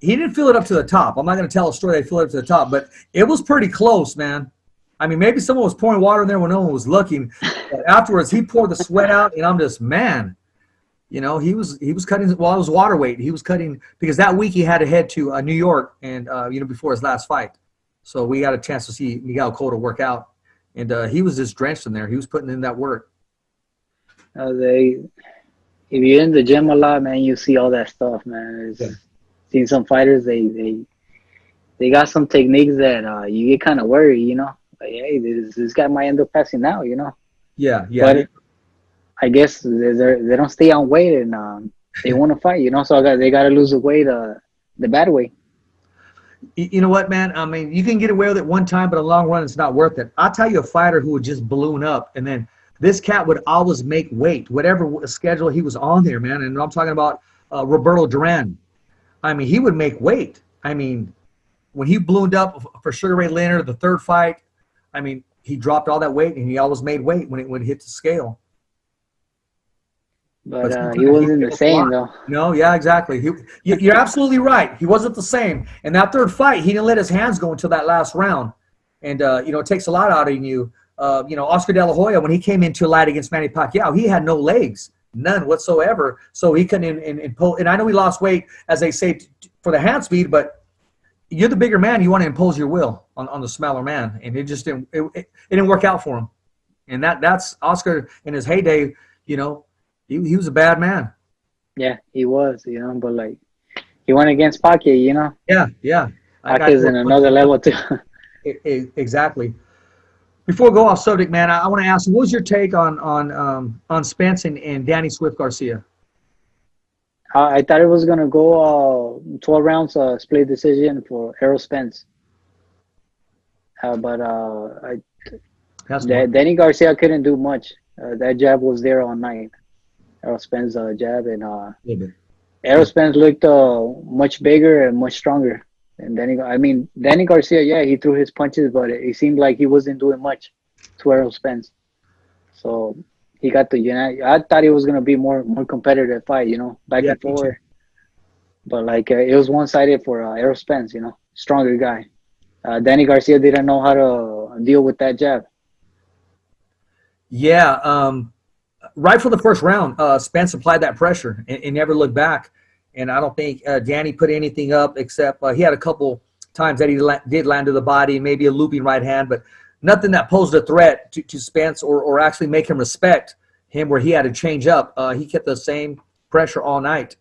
He didn't fill it up to the top. I'm not going to tell a story that he filled it up to the top, but it was pretty close, man. I mean, maybe someone was pouring water in there when no one was looking. But afterwards, he poured the sweat out, and I'm just, man, you know, he was cutting. Well, it was water weight. He was cutting because that week he had to head to New York, and you know, before his last fight. So we got a chance to see Miguel Cotto work out, and he was just drenched in there. He was putting in that work. If you're in the gym a lot, man, you see all that stuff, man. Seen some fighters, they got some techniques that you get kind of worried, you know. Like, hey, this guy might end up passing out, you know. Yeah. But I guess they don't stay on weight and they want to fight, you know. So they got to lose the weight the bad way. You know what, man? I mean, you can get away with it one time, but in the long run, it's not worth it. I'll tell you a fighter who would just balloon up, and then this cat would always make weight, whatever schedule he was on there, man. And I'm talking about Roberto Duran. I mean, he would make weight. I mean, when he ballooned up for Sugar Ray Leonard, the third fight, I mean, he dropped all that weight, and he always made weight when it hit the scale. But he wasn't the same, though. No, yeah, exactly. You're absolutely right. He wasn't the same. And that third fight, he didn't let his hands go until that last round. And, you know, it takes a lot out of you. You know, Oscar De La Hoya, when he came into a light against Manny Pacquiao, he had no legs. None whatsoever. So he couldn't impose. And I know he lost weight, as they say, for the hand speed, but you're the bigger man. You want to impose your will on the smaller man. And it just didn't it didn't work out for him. And that's Oscar in his heyday, you know, he was a bad man. Yeah, he was, you know, but like he went against Pacquiao, you know. Yeah. Pacquiao's in another level too. Exactly. Before we go off subject, man, I want to ask, what was your take on Spence and Danny Swift Garcia? I thought it was gonna go 12 rounds, split decision for Errol Spence. But Danny Garcia couldn't do much. That jab was there all night. Errol Spence jab, and Errol Spence looked much bigger and much stronger. And Danny Garcia, yeah, he threw his punches, but it seemed like he wasn't doing much to Errol Spence. So he got the unite. I thought it was gonna be more competitive fight, you know, back and forth. But like it was one-sided for Errol Spence, you know, stronger guy. Danny Garcia didn't know how to deal with that jab. Yeah, right from the first round, Spence applied that pressure and never looked back. And I don't think Danny put anything up except he had a couple times that he did land to the body, maybe a looping right hand, but nothing that posed a threat to Spence or actually make him respect him where he had to change up. He kept the same pressure all night.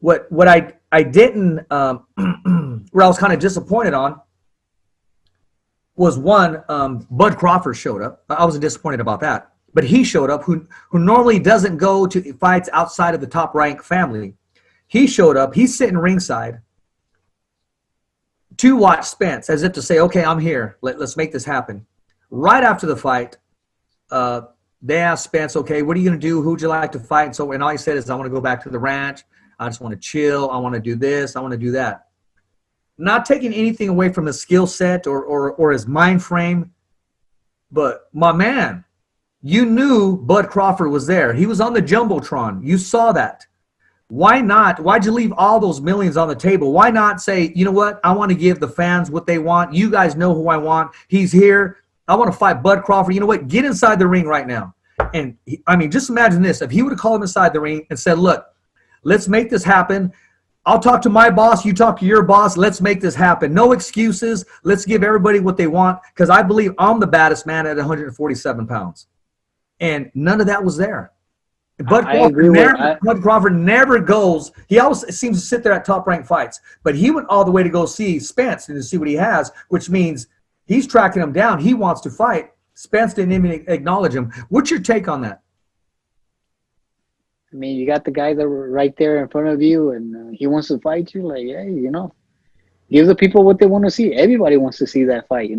What I didn't, where I was kind of disappointed on was one, Bud Crawford showed up. I wasn't disappointed about that. But he showed up, who normally doesn't go to fights outside of the top rank family. He showed up. He's sitting ringside to watch Spence, as if to say, okay, I'm here. Let's make this happen. Right after the fight, they asked Spence, okay, what are you going to do? Who would you like to fight? And all he said is, I want to go back to the ranch. I just want to chill. I want to do this. I want to do that. Not taking anything away from his skill set or his mind frame. But, my man, you knew Bud Crawford was there. He was on the Jumbotron. You saw that. Why not? Why'd you leave all those millions on the table? Why not say, you know what? I want to give the fans what they want. You guys know who I want. He's here. I want to fight Bud Crawford. You know what? Get inside the ring right now. And, just imagine this. If he would have called him inside the ring and said, look, let's make this happen. I'll talk to my boss. You talk to your boss. Let's make this happen. No excuses. Let's give everybody what they want because I believe I'm the baddest man at 147 pounds. And none of that was there. Bud Crawford never goes. He always seems to sit there at top-ranked fights. But he went all the way to go see Spence and to see what he has, which means he's tracking him down. He wants to fight. Spence didn't even acknowledge him. What's your take on that? I mean, you got the guy that right there in front of you, and he wants to fight you. Like, hey, give the people what they want to see. Everybody wants to see that fight,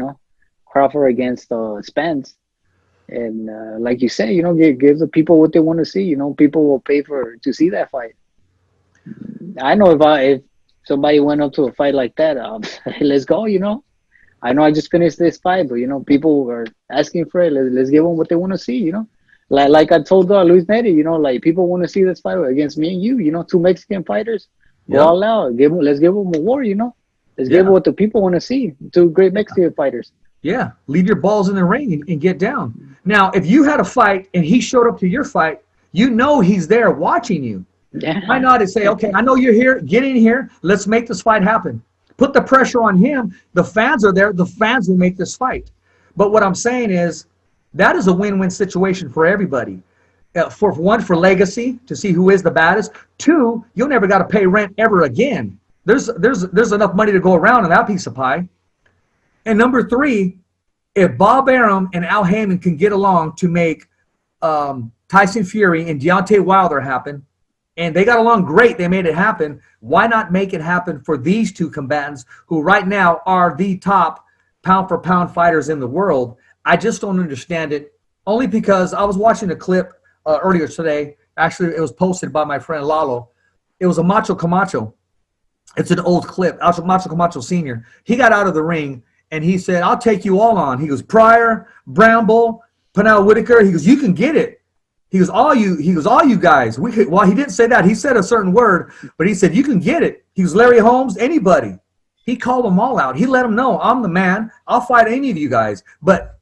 Crawford against Spence. And like you said, give the people what they want to see. People will pay to see that fight. I know if somebody went up to a fight like that, let's go. I know I just finished this fight, but people are asking for it. Let's give them what they want to see. Like I told Luis Nery, like people want to see this fight against me and you. Two Mexican fighters, go all out. Let's give them a war. Let's give them what the people want to see. Two great Mexican fighters. Yeah, leave your balls in the ring and get down. Now, if you had a fight and he showed up to your fight, he's there watching you. Yeah. Why not say, okay, I know you're here. Get in here. Let's make this fight happen. Put the pressure on him. The fans are there. The fans will make this fight. But what I'm saying is that is a win-win situation for everybody. For one, for legacy, to see who is the baddest. Two, you'll never got to pay rent ever again. There's enough money to go around on that piece of pie. And number three, if Bob Arum and Al Heyman can get along to make Tyson Fury and Deontay Wilder happen, and they got along great, they made it happen, why not make it happen for these two combatants who right now are the top pound-for-pound fighters in the world? I just don't understand it, only because I was watching a clip earlier today. Actually, it was posted by my friend Lalo. It was a Macho Camacho. It's an old clip. Macho Camacho Sr. He got out of the ring, and he said, I'll take you all on. He goes, Pryor, Bramble, Pernell Whitaker. He goes, you can get it. He goes, all you guys. Well, he didn't say that. He said a certain word, but he said, you can get it. He goes, Larry Holmes, anybody. He called them all out. He let them know, I'm the man. I'll fight any of you guys. But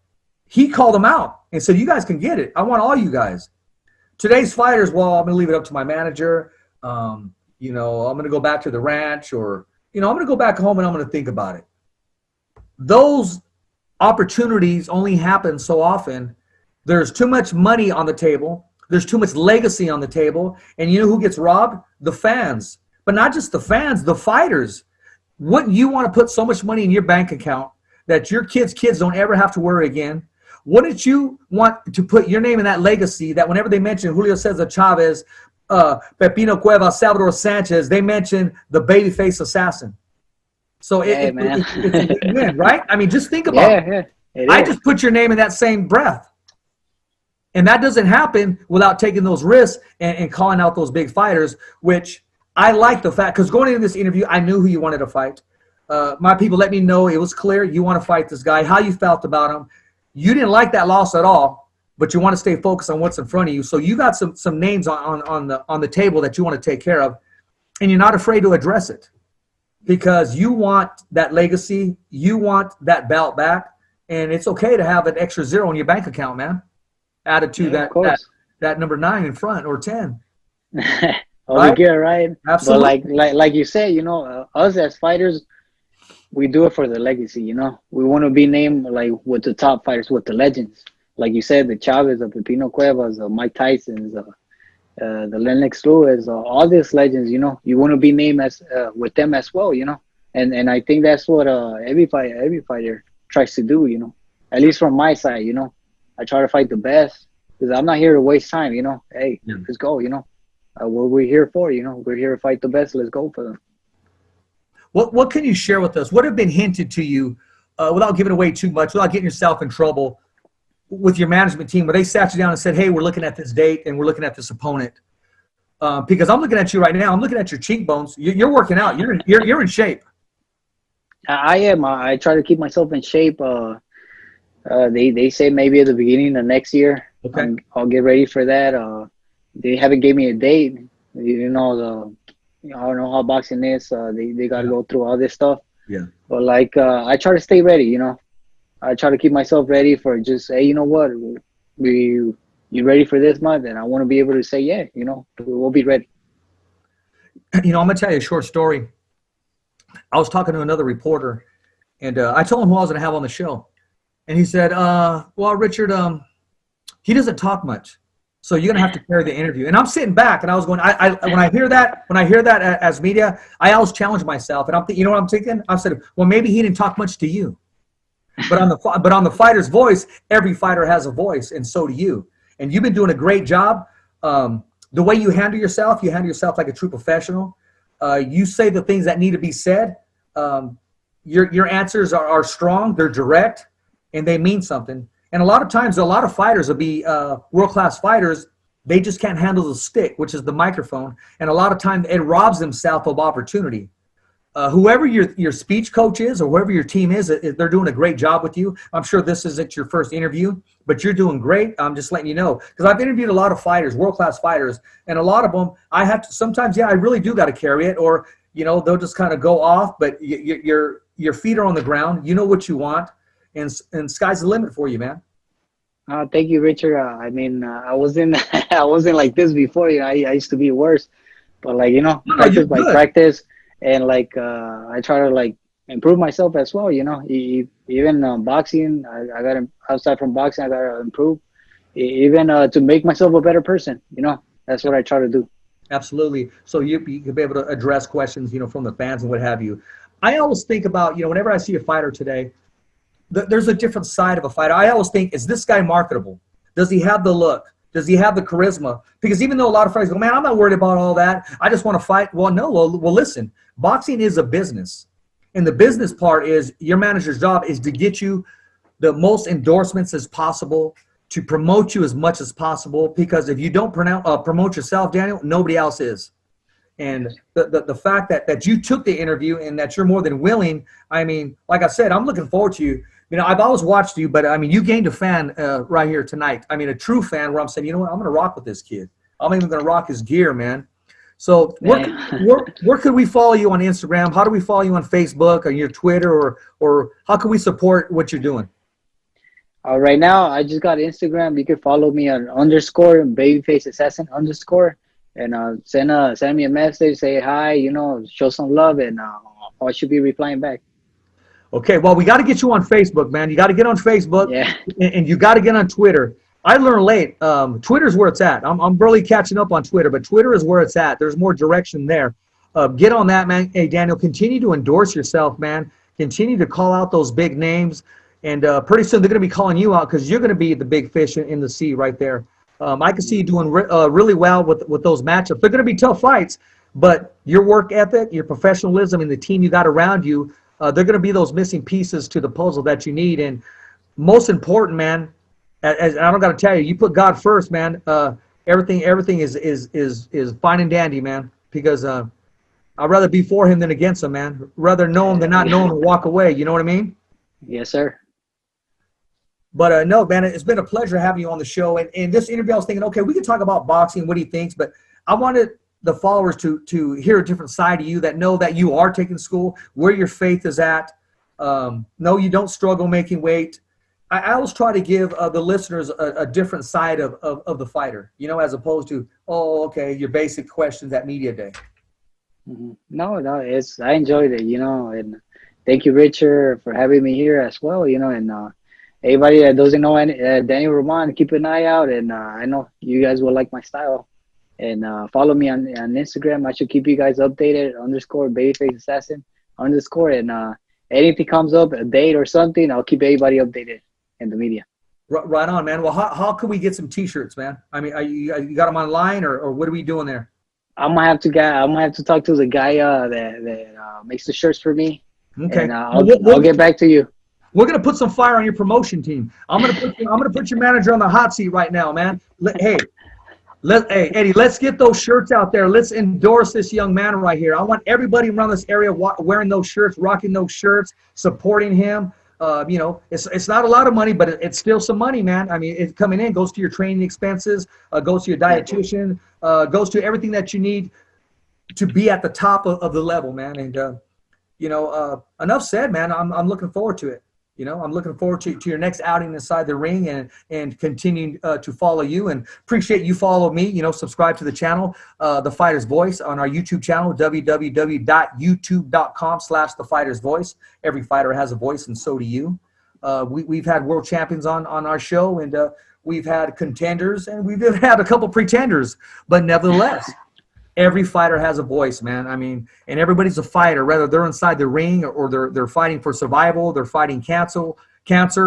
he called them out and said, you guys can get it. I want all you guys. Today's fighters, well, I'm going to leave it up to my manager. I'm going to go back to the ranch, or, I'm going to go back home and I'm going to think about it. Those opportunities only happen so often. There's too much money on the table. There's too much legacy on the table. And you know who gets robbed? The fans. But not just the fans, the fighters. Wouldn't you want to put so much money in your bank account that your kids' don't ever have to worry again? Wouldn't you want to put your name in that legacy that whenever they mention Julio Cesar Chavez, Pepino Cuevas, Salvador Sanchez, they mention the Babyface assassin? So it's a win, right? I mean, just think about it. I just put your name in that same breath. And that doesn't happen without taking those risks and calling out those big fighters, which I like the fact, because going into this interview, I knew who you wanted to fight. My people let me know it was clear you want to fight this guy, how you felt about him. You didn't like that loss at all, but you want to stay focused on what's in front of you. So you got some names on the table that you want to take care of, and you're not afraid to address it. Because you want that legacy, you want that belt back, and it's okay to have an extra zero in your bank account, man. Added to that number 9 in front, or 10. Right? We get right. Absolutely. But like you said, us as fighters, we do it for the legacy. We want to be named like with the top fighters, with the legends. Like you said, the Chavez, the Pepino Cuevas, the Mike Tysons, the Lennox Lewis, all these legends, you want to be named as with them as well, and I think that's what every fighter tries to do, at least from my side, I try to fight the best, because I'm not here to waste time, hey, let's go, what we're here for, we're here to fight the best. Let's go for them. What can you share with us? What have been hinted to you, without giving away too much, without getting yourself in trouble, with your management team, where they sat you down and said, hey, we're looking at this date and we're looking at this opponent? Because I'm looking at you right now. I'm looking at your cheekbones. You're working out. You're in shape. I am. I try to keep myself in shape. They say maybe at the beginning of next year. Okay. I'll get ready for that. They haven't gave me a date. I don't know how boxing is. They got to go through all this stuff. Yeah. But I try to stay ready. I try to keep myself ready for just, hey, you know what, you ready for this month? And I want to be able to say, yeah, we'll be ready. I'm going to tell you a short story. I was talking to another reporter, and I told him who I was going to have on the show. And he said, well, Richard, he doesn't talk much, so you're going to have to carry the interview. And I'm sitting back, and I was going, when I hear that as media, I always challenge myself. And you know what I'm thinking? I said, well, maybe he didn't talk much to you. But on the fighter's voice, every fighter has a voice, and so do you. And you've been doing a great job. the way you handle yourself like a true professional. You say the things that need to be said. Your answers are strong, they're direct, and they mean something. And a lot of times, a lot of fighters will be world-class fighters. They just can't handle the stick, which is the microphone. And a lot of times, it robs themselves of opportunity. Whoever your speech coach is or whoever your team is, they're doing a great job with you. I'm sure this isn't your first interview, but you're doing great. I'm just letting you know. Because I've interviewed a lot of fighters, world-class fighters, and a lot of them, I have to sometimes, I really do got to carry it, or, they'll just kind of go off, but your feet are on the ground. You know what you want, and sky's the limit for you, man. Thank you, Richard. I wasn't I wasn't like this before. I used to be worse, but practice by practice, and I try to improve myself as well. Even boxing, I got to, outside from boxing, I got to improve, even to make myself a better person. That's what I try to do. Absolutely. So you could be able to address questions, from the fans and what have you. I always think about, whenever I see a fighter today, there's a different side of a fighter. I always think, is this guy marketable? Does he have the look? Does he have the charisma? Because even though a lot of fighters go, man, I'm not worried about all that. I just want to fight. Well, no. Well, listen, boxing is a business. And the business part is your manager's job is to get you the most endorsements as possible, to promote you as much as possible. Because if you don't promote yourself, Daniel, nobody else is. And the fact that you took the interview and that you're more than willing, like I said, I'm looking forward to you. I've always watched you, but, you gained a fan right here tonight. A true fan where I'm saying, I'm going to rock with this kid. I'm even going to rock his gear, man. So where could we follow you on Instagram? How do we follow you on Facebook or your Twitter, or how can we support what you're doing? Right now, I just got Instagram. You can follow me on _ Babyface Assassin _ and send me a message, say hi, show some love, and I should be replying back. Okay, well, we got to get you on Facebook, man. You got to get on Facebook, yeah, and you got to get on Twitter. I learned late. Twitter's where it's at. I'm barely catching up on Twitter, but Twitter is where it's at. There's more direction there. Get on that, man. Hey, Daniel, continue to endorse yourself, man. Continue to call out those big names, and pretty soon they're going to be calling you out because you're going to be the big fish in the sea right there. I can see you doing really well with those matchups. They're going to be tough fights, but your work ethic, your professionalism, and the team you got around you, they're going to be those missing pieces to the puzzle that you need. And most important, man, as I don't got to tell you, you put God first, man. Everything is fine and dandy, man. Because I'd rather be for him than against him, man. Rather know him than not know him and walk away. You know what I mean? Yes, sir. But no, man, it's been a pleasure having you on the show. And this interview, I was thinking, okay, we can talk about boxing, what he thinks, but I wanted the followers to hear a different side of you, that know that you are taking school, where your faith is at. No, you don't struggle making weight. I always try to give the listeners a different side of the fighter, as opposed to, oh, okay, your basic questions at media day. Mm-hmm. No, I enjoyed it, and thank you, Richard, for having me here as well, and anybody that doesn't know Daniel Roman, keep an eye out, and I know you guys will like my style. And follow me on Instagram. I should keep you guys updated, _ Babyface Assassin _ and anything comes up, a date or something, I'll keep everybody updated in the media. Right on, man. Well, how can we get some T-shirts, man? You got them online, or what are we doing there? I'm gonna have to talk to the guy that makes the shirts for me. Okay, and I'll get back to you. We're gonna put some fire on your promotion team. I'm gonna put your manager on the hot seat right now, man. Hey, Eddie, let's get those shirts out there. Let's endorse this young man right here. I want everybody around this area wearing those shirts, rocking those shirts, supporting him. It's not a lot of money, but it's still some money, man. It's coming in, goes to your training expenses, goes to your dietitian, goes to everything that you need to be at the top of the level, man. And, enough said, man. I'm looking forward to it. I'm looking forward to your next outing inside the ring and continuing to follow you, and appreciate you follow me, subscribe to the channel, The Fighter's Voice, on our YouTube channel, www.youtube.com/TheFighter's Voice. Every fighter has a voice, and so do you. We've had world champions on our show, and we've had contenders, and we've had a couple pretenders, but nevertheless, every fighter has a voice, man. And everybody's a fighter, whether they're inside the ring or they're fighting for survival, they're fighting cancer,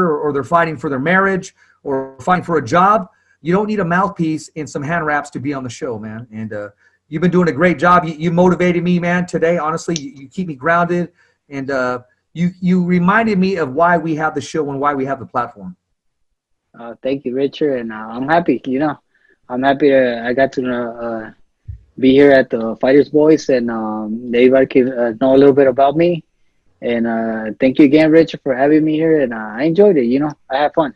or they're fighting for their marriage, or fighting for a job. you don't need a mouthpiece and some hand wraps to be on the show, man. And you've been doing a great job. You motivated me, man, today. Honestly, you keep me grounded, and you reminded me of why we have the show and why we have the platform. Thank you, Richard, and I'm happy. You know, I'm happy I got to be here at the Fighters Voice, and everybody can know a little bit about me. And thank you again, Richard, for having me here. And I enjoyed it. You know, I had fun.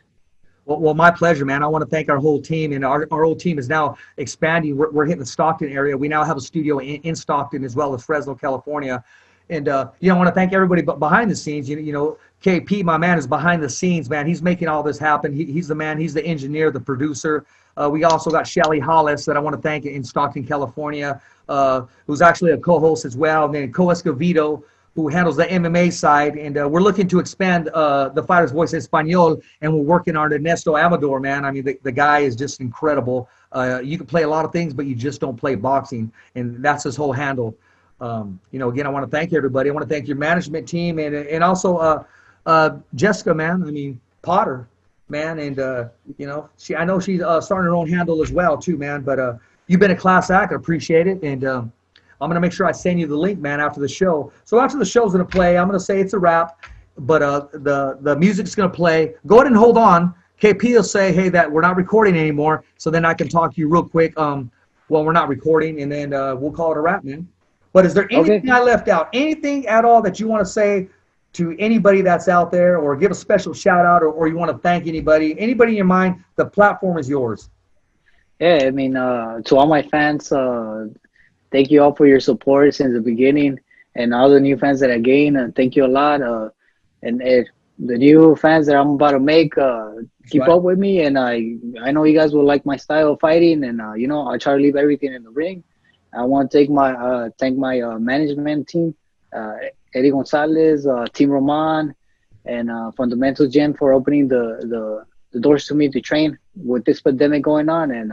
Well, my pleasure, man. I want to thank our whole team, and our whole team is now expanding. We're hitting the Stockton area. We now have a studio in Stockton as well as Fresno, California. And, I want to thank everybody behind the scenes. You know, KP, my man, is behind the scenes, man. He's making all this happen. He's the man. He's the engineer, the producer. We also got SHELLY, HOLLIS, that I want to thank in Stockton, California, who's actually a co-host as well. And then ESCOVEDO, who handles the MMA side. And we're looking to expand the Fighter's Voice Espanol, and we're working on Ernesto Amador, man. I mean, the guy is just incredible. You can play a lot of things, but you just don't play boxing, and that's his whole handle. Again, I want to thank everybody. I want to thank your management team, and also Jessica, man. I mean, Potter, man. And, I know she's starting her own handle as well, too, man. But you've been a class act. I appreciate it. And I'm going to make sure I send you the link, man, after the show. So after the show's going to play, I'm going to say it's a wrap, but the music's going to play. Go ahead and hold on. KP will say, hey, that we're not recording anymore, so then I can talk to you real quick while we're not recording, and then we'll call it a wrap, man. But is there anything I left out? Anything at all that you want to say to anybody that's out there, or give a special shout-out, or you want to thank anybody? Anybody in your mind, the platform is yours. Yeah, I mean, to all my fans, thank you all for your support since the beginning, and all the new fans that I gained. Thank you a lot. And the new fans that I'm about to make, keep up with me. And I know you guys will like my style of fighting. And I try to leave everything in the ring. I want to thank my management team, Eddie Gonzalez, Team Roman, and Fundamental Gym for opening the doors to me to train with this pandemic going on. And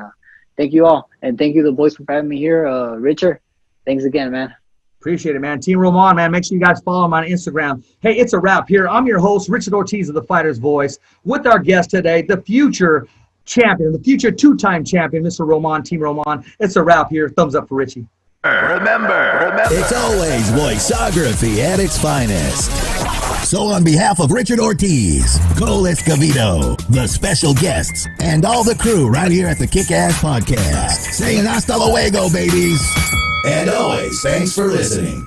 thank you all. And thank you, the boys, for having me here. Richard, thanks again, man. Appreciate it, man. Team Roman, man. Make sure you guys follow him on Instagram. Hey, it's a wrap here. I'm your host, Richard Ortiz of the Fighter's Voice, with our guest today, the future champion, the future two-time champion, Mr. Roman, Team Roman. It's a wrap here. Thumbs up for Richie. Remember, it's always voiceography at its finest. So on behalf of Richard Ortiz, Cole Escovedo, the special guests, and all the crew right here at the Kick-Ass Podcast, saying hasta luego, babies. And always, thanks for listening.